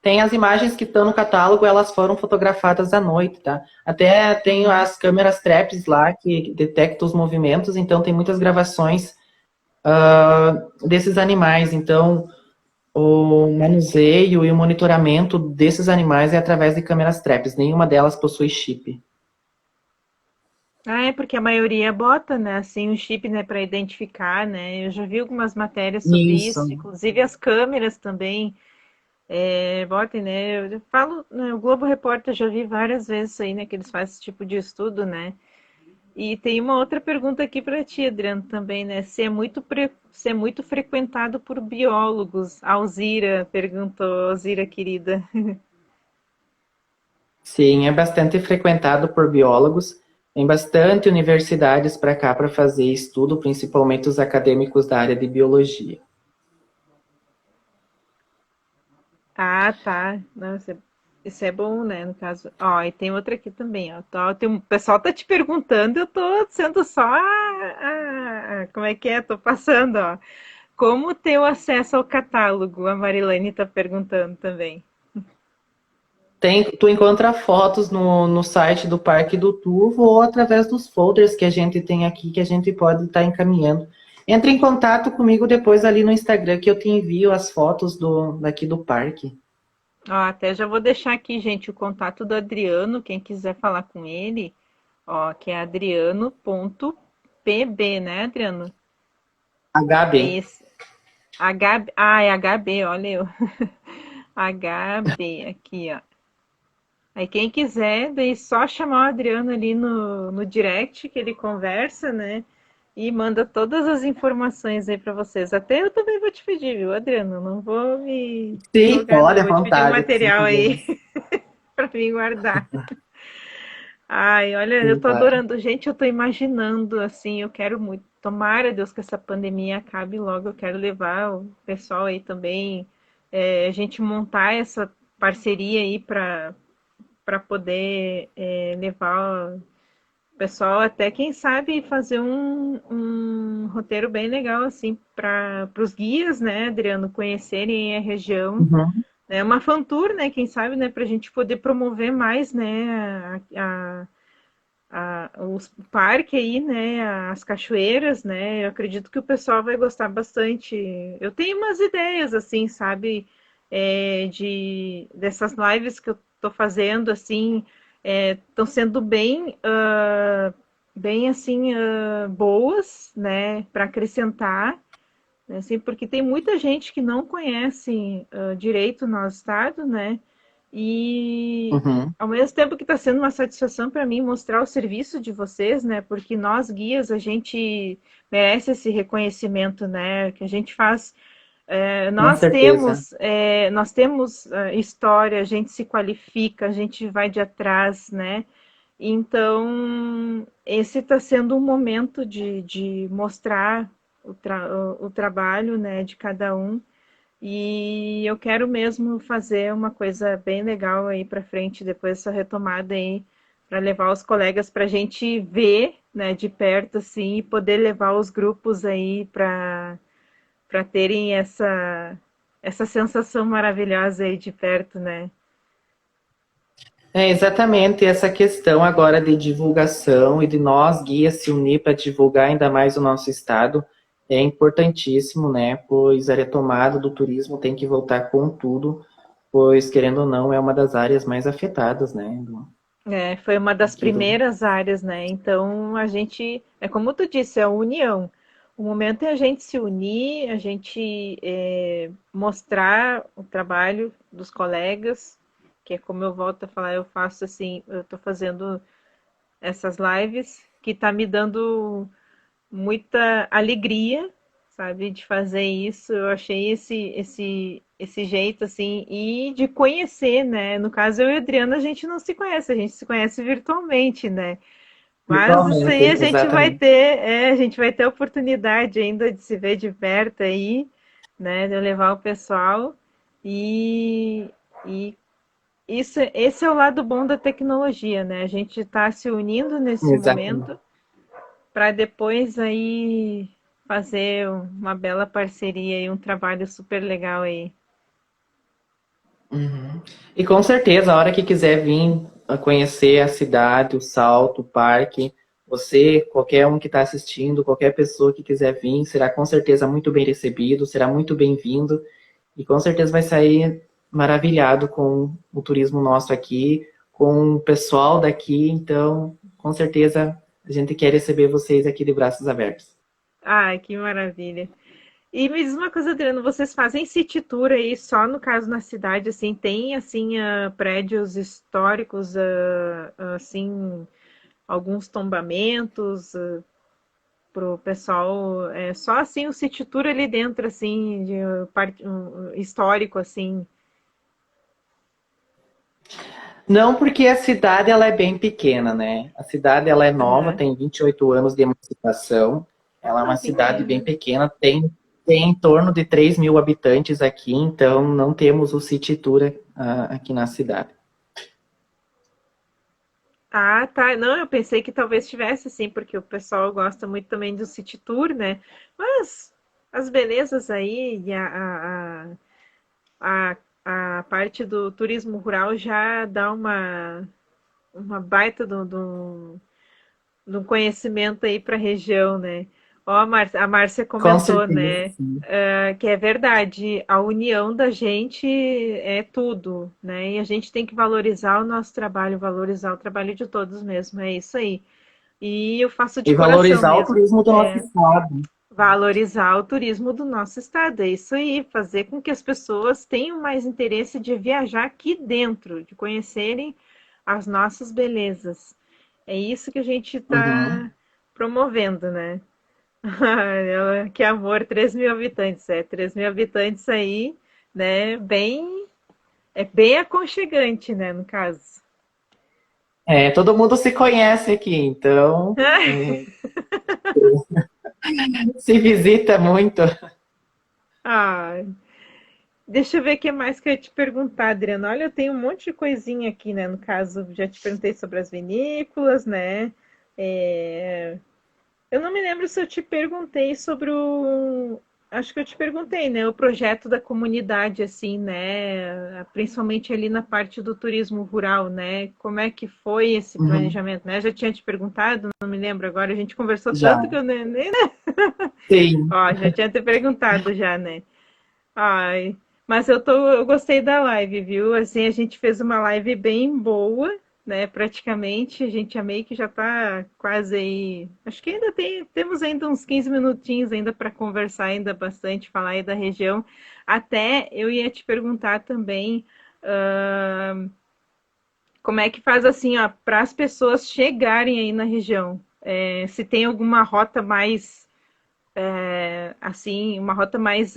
Tem as imagens que estão no catálogo, elas foram fotografadas à noite, tá? Até tem Uhum. as câmeras traps lá que detectam os movimentos, então tem muitas gravações desses animais. Então, o manuseio e o monitoramento desses animais é através de câmeras traps. Nenhuma delas possui chip. Ah, é porque a maioria bota, né, assim, um chip, né, para identificar, né? Eu já vi algumas matérias sobre Isso. isso, inclusive as câmeras também botem, né? Eu falo, né, o Globo Repórter já vi várias vezes aí, né, que eles fazem esse tipo de estudo, né? E tem uma outra pergunta aqui para ti, Adriano, também, né? Se é muito frequentado por biólogos. A Alzira perguntou, Alzira querida. Sim, é bastante frequentado por biólogos. Tem bastante universidades para cá para fazer estudo, principalmente os acadêmicos da área de biologia. Ah, tá. Não, isso é bom, né? No caso. Ó, e tem outra aqui também, ó. O pessoal tá te perguntando, eu tô sendo só como é que é? Tô passando, ó. Como ter o acesso ao catálogo? A Marilene tá perguntando também. Tu encontra fotos no site do Parque do Turvo ou através dos folders que a gente tem aqui, que a gente pode estar encaminhando. Entre em contato comigo depois ali no Instagram, que eu te envio as fotos daqui do parque. Ó, até já vou deixar aqui, gente, o contato do Adriano, quem quiser falar com ele, ó, que é adriano.pb, né, Adriano? É HB. esse. É HB, olha eu. HB, aqui, ó. Aí quem quiser, daí só chamar o Adriano ali no direct, que ele conversa, né? E manda todas as informações aí para vocês. Até eu também vou te pedir, viu, Adriano? Não vou me Sim, jogar, pode não. à Vou te pedir um vontade, sem material aí problemas. para mim guardar. Ai, olha, eu Sim, tô claro. adorando. Gente, eu tô imaginando, assim, eu quero muito. Tomara, Deus, que essa pandemia acabe logo. Eu quero levar o pessoal aí também, a gente montar essa parceria aí para poder levar o pessoal até, quem sabe, fazer um roteiro bem legal, assim, para os guias, né, Adriano, conhecerem a região. Uhum. É uma fan tour, né? Quem sabe, né? Para a gente poder promover mais, né? O parque aí, né? As cachoeiras, né? Eu acredito que o pessoal vai gostar bastante. Eu tenho umas ideias, assim, sabe? Dessas lives que eu tô fazendo, assim, estão sendo bem assim, boas, né? Para acrescentar. Né, assim, porque tem muita gente que não conhece direito o nosso estado, né? E Uhum. ao mesmo tempo que está sendo uma satisfação para mim mostrar o serviço de vocês, né? Porque nós guias a gente merece esse reconhecimento, né? Que a gente faz. Com certeza. Nós temos história, a gente se qualifica, a gente vai de atrás, né? Então, esse está sendo um momento de mostrar o trabalho, né, de cada um. E eu quero mesmo fazer uma coisa bem legal aí para frente, depois dessa retomada aí, para levar os colegas para a gente ver, né, de perto, assim, e poder levar os grupos aí para terem essa sensação maravilhosa aí de perto, né? É exatamente essa questão agora de divulgação e de nós, guias, se unir para divulgar ainda mais o nosso estado é importantíssimo, né? Pois a retomada do turismo tem que voltar com tudo, pois, querendo ou não, é uma das áreas mais afetadas, né? Foi uma das Aqui do... primeiras áreas, né? Então a gente, é como tu disse, é a união. O momento é a gente se unir, a gente mostrar o trabalho dos colegas, que é como eu volto a falar, eu faço assim, eu estou fazendo essas lives que está me dando muita alegria, sabe, de fazer isso. Eu achei esse jeito assim e de conhecer, né? No caso, eu e a Adriana, a gente não se conhece, a gente se conhece virtualmente, né? Mas isso Virtualmente, aí exatamente. a gente vai ter a oportunidade ainda de se ver de perto aí, né? De eu levar o pessoal e, e esse é o lado bom da tecnologia, né? A gente está se unindo nesse Exatamente. momento para depois aí fazer uma bela parceria e um trabalho super legal aí. Uhum. E com certeza, a hora que quiser vir a conhecer a cidade, o Salto, o parque, você, qualquer um que está assistindo, qualquer pessoa que quiser vir, será com certeza muito bem recebido, será muito bem-vindo e com certeza vai sair maravilhado com o turismo nosso aqui, com o pessoal daqui. Então, com certeza, a gente quer receber vocês aqui de braços abertos. Ai, que maravilha. E me diz uma coisa, Adriano, vocês fazem city tour aí só no caso na cidade, assim, tem assim prédios históricos, assim, alguns tombamentos pro pessoal, é só assim o city tour ali dentro, assim, de histórico, assim. Não, porque a cidade ela é bem pequena, né? A cidade ela é nova, Aham. tem 28 anos de emancipação. Ela é Ah, uma cidade bem pequena. pequena, tem em torno de 3.000 habitantes aqui, então não temos o City Tour aqui na cidade. Ah, tá. Não, eu pensei que talvez tivesse, sim, porque o pessoal gosta muito também do city tour, né? Mas as belezas aí e a parte do turismo rural já dá uma baita do conhecimento aí para a região, né? Ó, a Márcia Com comentou, certeza, né? sim. Que é verdade, a união da gente é tudo, né? E a gente tem que valorizar o nosso trabalho, valorizar o trabalho de todos mesmo, é isso aí. E eu faço de E coração valorizar o mesmo. turismo do nosso É, estado. valorizar o turismo do nosso estado. É isso aí, fazer com que as pessoas tenham mais interesse de viajar aqui dentro, de conhecerem as nossas belezas. É isso que a gente Uhum. está promovendo, né? Que amor, 3.000 habitantes. 3.000 habitantes aí, né? É bem aconchegante, né? No caso. É, todo mundo se conhece aqui, então se visita muito. Ah, deixa eu ver o que mais que eu ia te perguntar, Adriana. Olha, eu tenho um monte de coisinha aqui, né? No caso, já te perguntei sobre as vinícolas, né? É, eu não me lembro se eu te perguntei sobre o. Acho que eu te perguntei, né? O projeto da comunidade, assim, né? Principalmente ali na parte do turismo rural, né? Como é que foi esse Uhum. planejamento, né? Já tinha te perguntado, não me lembro agora. A gente conversou tanto que Já. eu nem. Sim. Ó, já tinha te perguntado já, né? Ai, mas eu gostei da live, viu? Assim, a gente fez uma live bem boa, né? Praticamente, a gente meio que já tá quase aí. Acho que temos ainda uns 15 minutinhos ainda para conversar ainda bastante, falar aí da região. Até eu ia te perguntar também, como é que faz assim, ó, para as pessoas chegarem aí na região. Se tem alguma rota mais assim, uma rota mais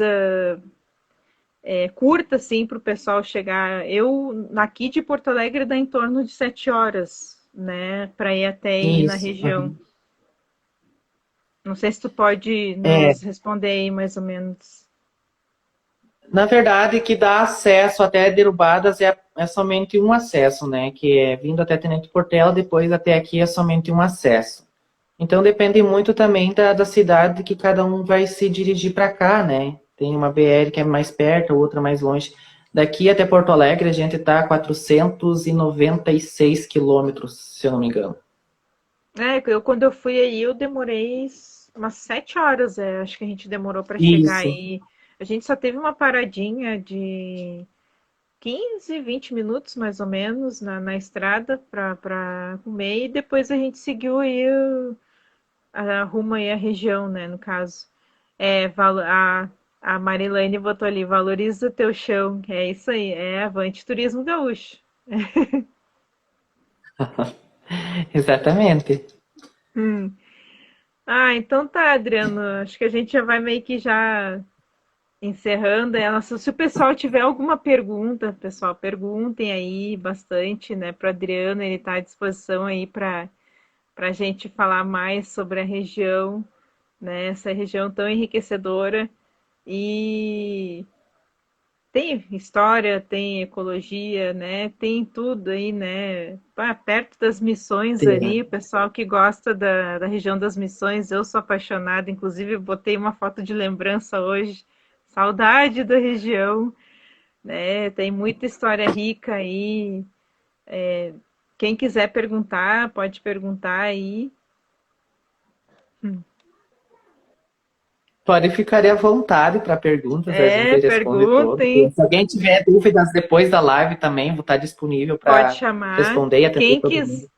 curta, assim, para o pessoal chegar. Eu, aqui de Porto Alegre, dá em torno de 7 horas, né, para ir até aí na Isso. região. Uhum. Não sei se tu pode É, nos responder aí, mais ou menos. na verdade, que dá acesso até Derubadas é somente um acesso, né? Que é vindo até Tenente Portela, depois até aqui é somente um acesso. Então depende muito também da cidade que cada um vai se dirigir para cá, né? Tem uma BR que é mais perto, outra mais longe. Daqui até Porto Alegre a gente está a 496 quilômetros, se eu não me engano. Quando eu fui aí, eu demorei umas 7 horas, acho que a gente demorou para chegar Isso. aí. A gente só teve uma paradinha de 15, 20 minutos, mais ou menos, na estrada para comer, e depois a gente seguiu aí rumo aí a região, né, no caso. A Marilane botou ali, valoriza o teu chão, que é isso aí, é Avante Turismo Gaúcho. Exatamente. Hum. Ah, então tá, Adriano, acho que a gente já vai meio que já encerrando ela. Se o pessoal tiver alguma pergunta, pessoal, perguntem aí bastante, né, para Adriano, ele está à disposição aí para a gente falar mais sobre a região, né, essa região tão enriquecedora. E tem história, tem ecologia, né? Tem tudo aí, né? Perto das missões ali, o pessoal que gosta da região das missões, eu sou apaixonada, inclusive eu botei uma foto de lembrança hoje. Saudade da região. né? Tem muita história rica aí. Quem quiser perguntar, pode perguntar aí. Pode ficar à vontade para perguntas, a gente responde todas. Perguntem, Se alguém tiver dúvidas depois da live também, vou estar disponível pode para chamar. responder e atender Quem todo quis, mundo.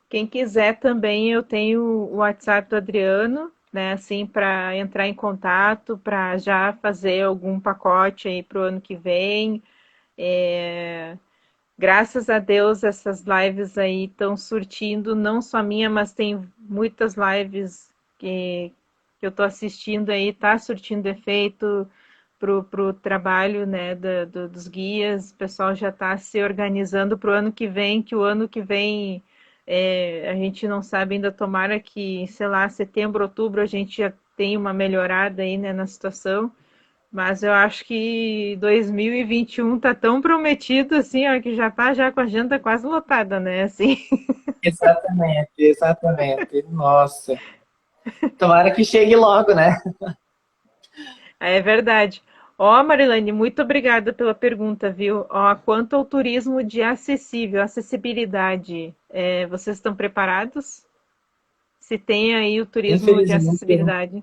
quem quiser também, eu tenho o WhatsApp do Adriano, né? Assim, para entrar em contato, para já fazer algum pacote aí para o ano que vem. É, graças a Deus, essas lives aí estão surtindo, não só a minha, mas tem muitas lives que eu estou assistindo aí, tá surtindo efeito pro trabalho, né, dos guias. O pessoal já está se organizando para o ano que vem, que o ano que vem a gente não sabe ainda, tomara que, sei lá, setembro, outubro a gente já tenha uma melhorada aí, né, na situação. Mas eu acho que 2021 tá tão prometido assim, ó, que já tá já com a agenda quase lotada, né? Assim. Exatamente, exatamente. Nossa. Tomara que chegue logo, né? É verdade. Ó, Marilane, muito obrigada pela pergunta, viu? Ó, quanto ao turismo de acessibilidade, vocês estão preparados? Se tem aí o turismo de Infelizmente, acessibilidade.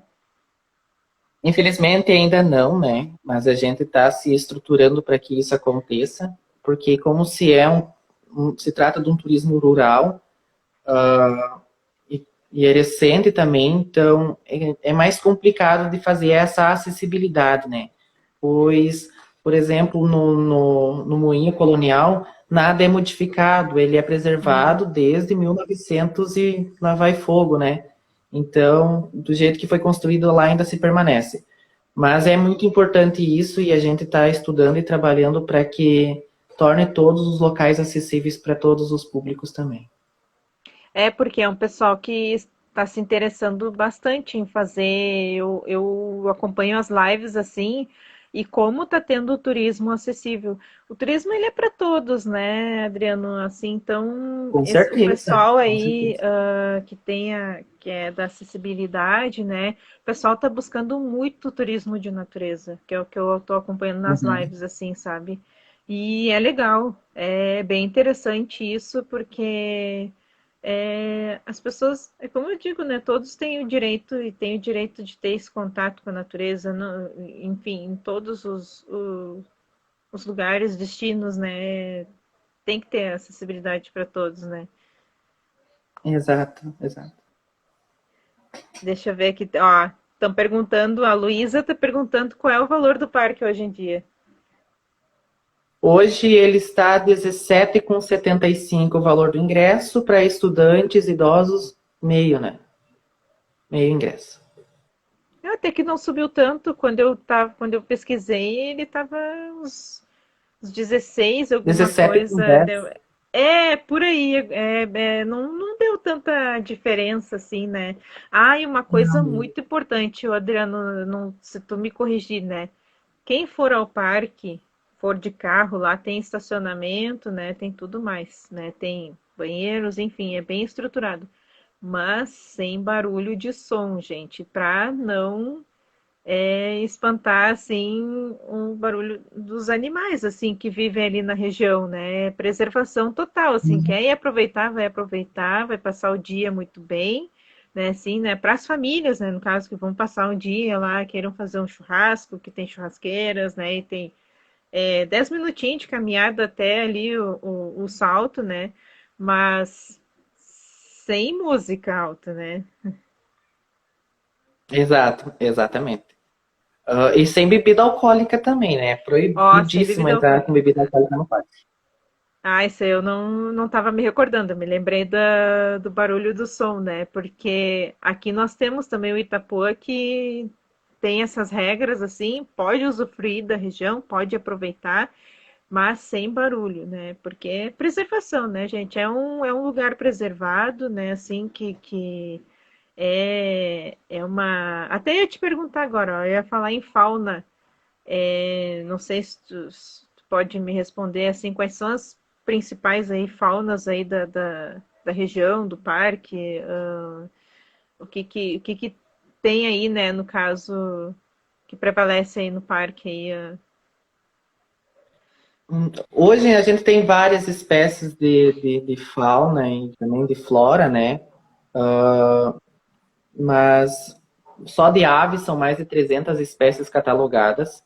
infelizmente ainda não, né? Mas a gente está se estruturando para que isso aconteça, porque como se trata de um turismo rural, e é recente também, então é mais complicado de fazer essa acessibilidade, né? Pois, por exemplo, no Moinho Colonial, nada é modificado, ele é preservado desde 1900 e lá vai fogo, né? Então, do jeito que foi construído lá ainda se permanece. Mas é muito importante isso e a gente está estudando e trabalhando para que torne todos os locais acessíveis para todos os públicos também. É porque é um pessoal que está se interessando bastante em fazer. Eu acompanho as lives assim, e como está tendo o turismo acessível. O turismo ele é para todos, né, Adriano? Assim, então Com o certeza, pessoal com aí certeza. que é da acessibilidade, né? O pessoal está buscando muito turismo de natureza, que é o que eu estou acompanhando nas Uhum. lives, assim, sabe? E é legal, é bem interessante isso, porque as pessoas, é como eu digo, né? Todos têm o direito e têm o direito de ter esse contato com a natureza, enfim, em todos os lugares, destinos, né? Tem que ter acessibilidade para todos, né? Exato, exato. Deixa eu ver aqui, ó. Estão perguntando, a Luísa está perguntando qual é o valor do parque hoje em dia. Hoje ele está 17,75 o valor do ingresso para estudantes, idosos, meio, né? Meio ingresso. Até que não subiu tanto quando eu pesquisei, ele estava uns 16, alguma 17,10. coisa. Por aí. Não deu tanta diferença assim, né? Ah, e uma coisa Não. muito importante, o Adriano, não, se tu me corrigir, né? Quem for ao parque, for de carro, lá tem estacionamento, né? Tem tudo mais, né? Tem banheiros, enfim, é bem estruturado. Mas sem barulho de som, gente, para não espantar assim o barulho dos animais assim que vivem ali na região, né? Preservação total, assim, quer ir aproveitar, vai passar o dia muito bem, né? Assim, né? Para as famílias, né? No caso que vão passar um dia lá, queiram fazer um churrasco, que tem churrasqueiras, né? E tem 10 minutinhos de caminhada até ali o salto, né? Mas sem música alta, né? Exato, exatamente. E sem bebida alcoólica também, né? Ó, sem Proibidíssimo bebida entrar alcoólica. com bebida alcoólica no parque. Ah, isso aí eu não estava me recordando, eu me lembrei do barulho do som, né? Porque aqui nós temos também o Itapuã que tem essas regras assim, pode usufruir da região, pode aproveitar, mas sem barulho, né? Porque é preservação, né, gente? É um lugar preservado, né? Assim, que é uma. Até ia te perguntar agora, ó, eu ia falar em fauna. Não sei se tu pode me responder assim, quais são as principais aí faunas aí da região, do parque, o que que tem aí, né, no caso, que prevalece aí no parque aí. Hoje a gente tem várias espécies de fauna e também de flora, né? Mas só de aves são mais de 300 espécies catalogadas.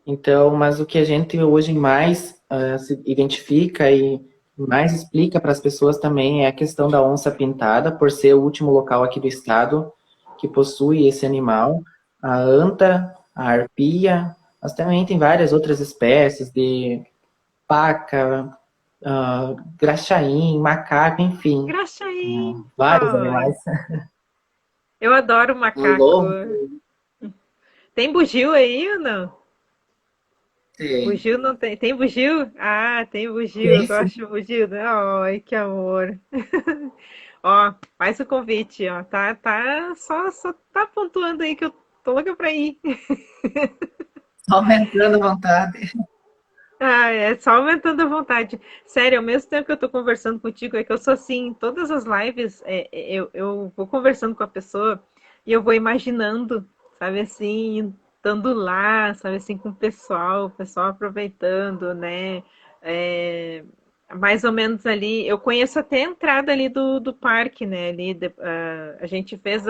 Então, mas o que a gente hoje mais se identifica e mais explica para as pessoas também é a questão da onça pintada, por ser o último local aqui do estado que possui esse animal. A anta, a arpia, mas também tem várias outras espécies de paca, graxaim, macaco, enfim, Graxaí! vários Ai, animais. eu adoro Um macaco. lobo, Tem bugio aí ou não? tem, Bugio não tem. Tem bugio? Ah, tem bugio. Eu tem sim. gosto de bugio. Ai, que amor. Ó, faz o convite, ó. Só tá pontuando aí que eu tô louca pra ir. Só aumentando a vontade. Ah, é só aumentando a vontade. Sério, ao mesmo tempo que eu tô conversando contigo, é que eu sou assim, em todas as lives, eu vou conversando com a pessoa e eu vou imaginando, sabe assim, estando lá, sabe assim, com o pessoal aproveitando, né? É, mais ou menos ali, eu conheço até a entrada ali do parque, né? A gente fez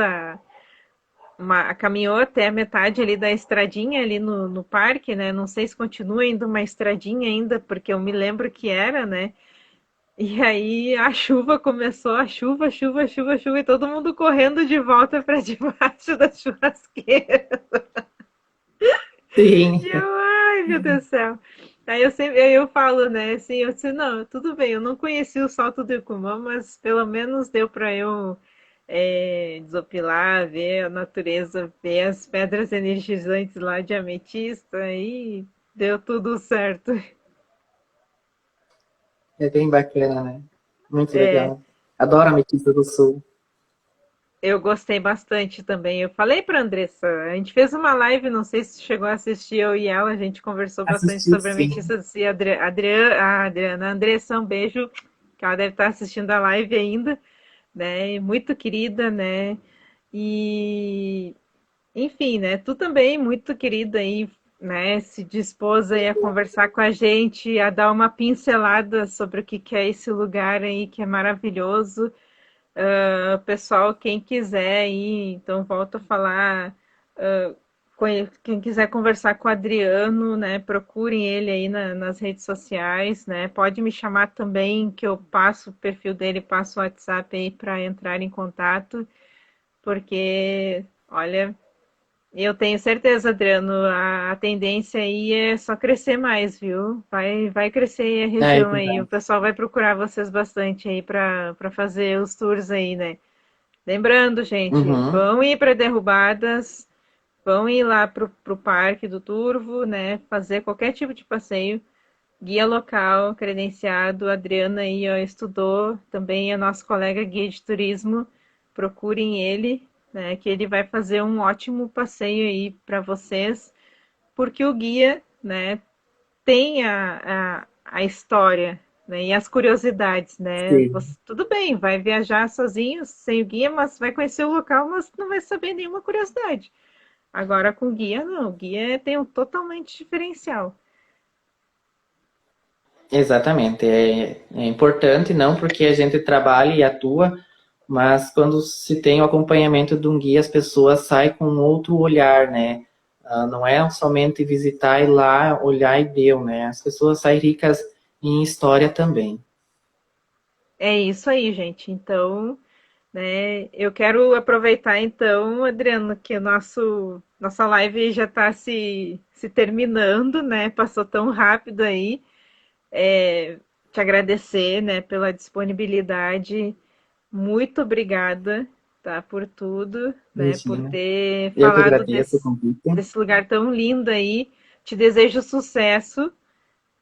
caminhou até a metade ali da estradinha ali no parque, né? Não sei se continua indo uma estradinha ainda, porque eu me lembro que era, né? E aí a chuva começou, a chuva, chuva, chuva, chuva, e todo mundo correndo de volta para debaixo da churrasqueira. Sim. E eu, ai, meu Deus do céu. Aí eu falo, né, assim, eu disse, não, tudo bem, eu não conheci o Salto do Icumã, mas pelo menos deu para eu desopilar, ver a natureza, ver as pedras energizantes lá de ametista, e deu tudo certo. É bem bacana, né? Muito É, legal. Adoro a Ametista do Sul. eu gostei bastante também. Eu falei para Andressa, a gente fez uma live, não sei se chegou a assistir eu e ela, a gente conversou bastante Assisti, sobre sim. ametistas e a Adriana, a Andressa, um beijo, que ela deve estar assistindo a live ainda, né? Muito querida, né? E enfim, né? Tu também, muito querida aí, né? Se dispôs aí a conversar com a gente, a dar uma pincelada sobre o que que é esse lugar aí que é maravilhoso. Pessoal, quem quiser aí, então volto a falar. ah, Quem quiser conversar com o Adriano, né? Procurem ele aí nas redes sociais, né? Pode me chamar também, que eu passo o perfil dele, passo o WhatsApp aí para entrar em contato, porque, olha, eu tenho certeza, Adriano, a tendência aí é só crescer mais, viu? Vai crescer aí a É, região aí, o verdade. pessoal vai procurar vocês bastante aí para fazer os tours aí, né? Lembrando, gente, Uhum. vão ir para Derrubadas, vão ir lá pro Parque do Turvo, né? Fazer qualquer tipo de passeio. Guia local, credenciado, a Adriana aí, ó, estudou, também é nosso colega guia de turismo, procurem ele, né, que ele vai fazer um ótimo passeio aí para vocês, porque o guia, né, tem a história, né, e as curiosidades, né, Sim. tudo bem, vai viajar sozinho, sem o guia, mas vai conhecer o local, mas não vai saber nenhuma curiosidade. Agora com o guia, não, o guia tem um totalmente diferencial. Exatamente. É importante, não porque a gente trabalha e atua, mas quando se tem o acompanhamento de um guia, as pessoas saem com outro olhar, né? Não é somente visitar e lá olhar e deu, né? As pessoas saem ricas em história também. É isso aí, gente. Então, né, eu quero aproveitar então, Adriano, que o nossa live já está se terminando, né? Passou tão rápido aí. Te agradecer, né, pela disponibilidade. Muito obrigada, tá, por tudo, né, por Imagina. ter Eu que falado agradeço o convite. desse lugar tão lindo aí. Te desejo sucesso,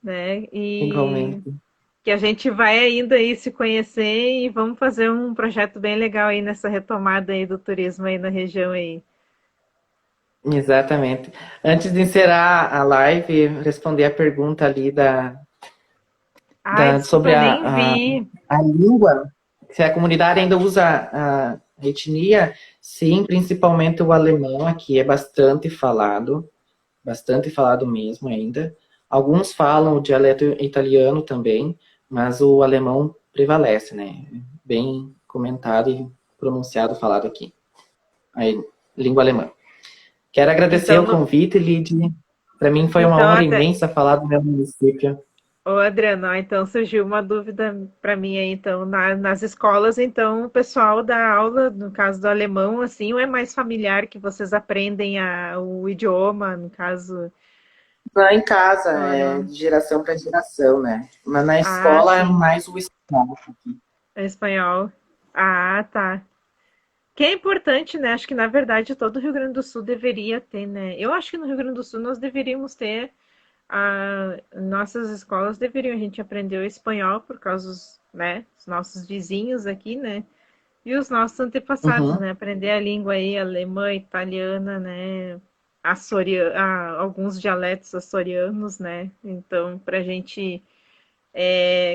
né? E Igualmente. que a gente vai ainda aí se conhecer e vamos fazer um projeto bem legal aí nessa retomada aí do turismo aí na região aí. Exatamente. Antes de encerrar a live, responder a pergunta ali Ai, desculpa, sobre eu nem vi. a língua, se a comunidade ainda usa a etnia, sim, principalmente o alemão aqui é bastante falado mesmo ainda. Alguns falam o dialeto italiano também, mas o alemão prevalece, né? Bem comentado e pronunciado, falado aqui. Aí, língua alemã. Quero agradecer Então, o convite, Lid. Para mim foi uma então honra até. imensa falar do meu município. Ô, Adriano, então surgiu uma dúvida para mim aí, então, nas escolas, então, o pessoal dá aula, no caso do alemão, assim, ou é mais familiar que vocês aprendem o idioma, no caso, Lá em casa, ou é não? de geração para geração, né? Mas na Ah, escola é sim, mais o espanhol. é espanhol. Ah, tá. Que é importante, né? Acho que, na verdade, todo o Rio Grande do Sul deveria ter, né? Eu acho que no Rio Grande do Sul nós deveríamos ter, nossas escolas deveriam, a gente aprender o espanhol por causa dos, né, dos nossos vizinhos aqui, né? E os nossos antepassados, Uhum, né? Aprender a língua aí, alemã, italiana, né? Alguns dialetos açorianos, né? Então, para a gente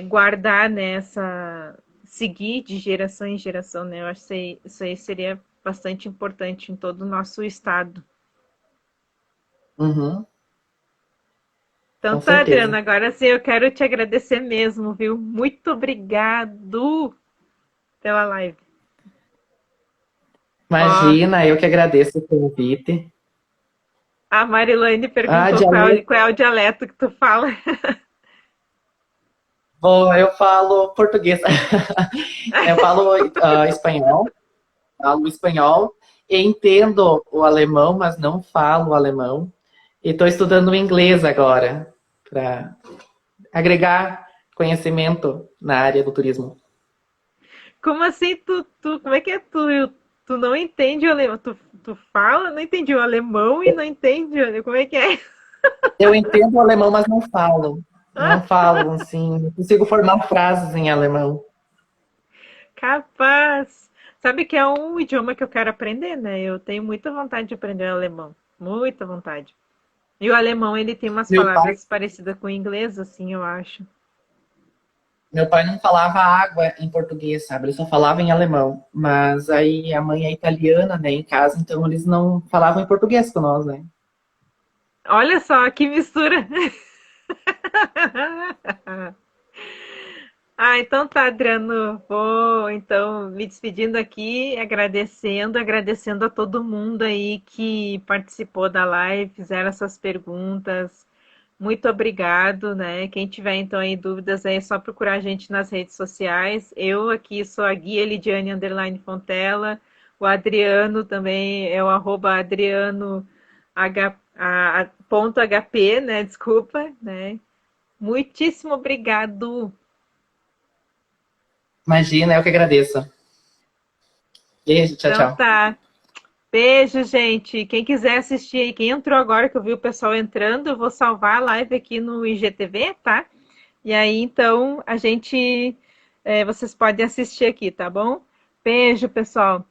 guardar nessa, seguir de geração em geração, né? Eu acho que isso aí seria bastante importante em todo o nosso estado. uhum, Então com tá, Adriana, certeza. agora sim eu quero te agradecer mesmo, viu? Muito obrigado pela live. Ó, Imagina, eu que agradeço o convite. a Marilane Ah, perguntou dialeto. qual é o dialeto que tu fala. Bom, eu falo português. Eu falo falo espanhol e entendo o alemão, mas não falo alemão. E estou estudando inglês agora, para agregar conhecimento na área do turismo. Como assim como é que é tu não entende o alemão? Tu fala, não entendi o alemão e não entende, como é que é? Eu entendo o alemão, mas não falo. Não falo, assim, não consigo formar frases em alemão. Capaz! Sabe que é um idioma que eu quero aprender, né? Eu tenho muita vontade de aprender alemão. Muita vontade. E o alemão, ele tem umas Meu pai, palavras parecidas com o inglês, assim, eu acho. meu pai não falava água em português, sabe? Ele só falava em alemão. Mas aí a mãe é italiana, né, em casa, então eles não falavam em português com nós, né? Olha só que mistura! Ah, então tá, Adriano. Vou então me despedindo aqui, agradecendo a todo mundo aí que participou da live, fizeram essas perguntas. Muito obrigado, né? Quem tiver então aí dúvidas é só procurar a gente nas redes sociais. Eu aqui sou a Guia Lidiane Underline Fontela. O Adriano também é o arroba Adriano ponto HP, né? Desculpa, né? Muitíssimo obrigado. Imagina, eu que agradeço. Beijo, tchau, Então tchau. tá. Beijo, gente. Quem quiser assistir aí, quem entrou agora, que eu vi o pessoal entrando, eu vou salvar a live aqui no IGTV, tá? E aí, então, vocês podem assistir aqui, tá bom? Beijo, pessoal.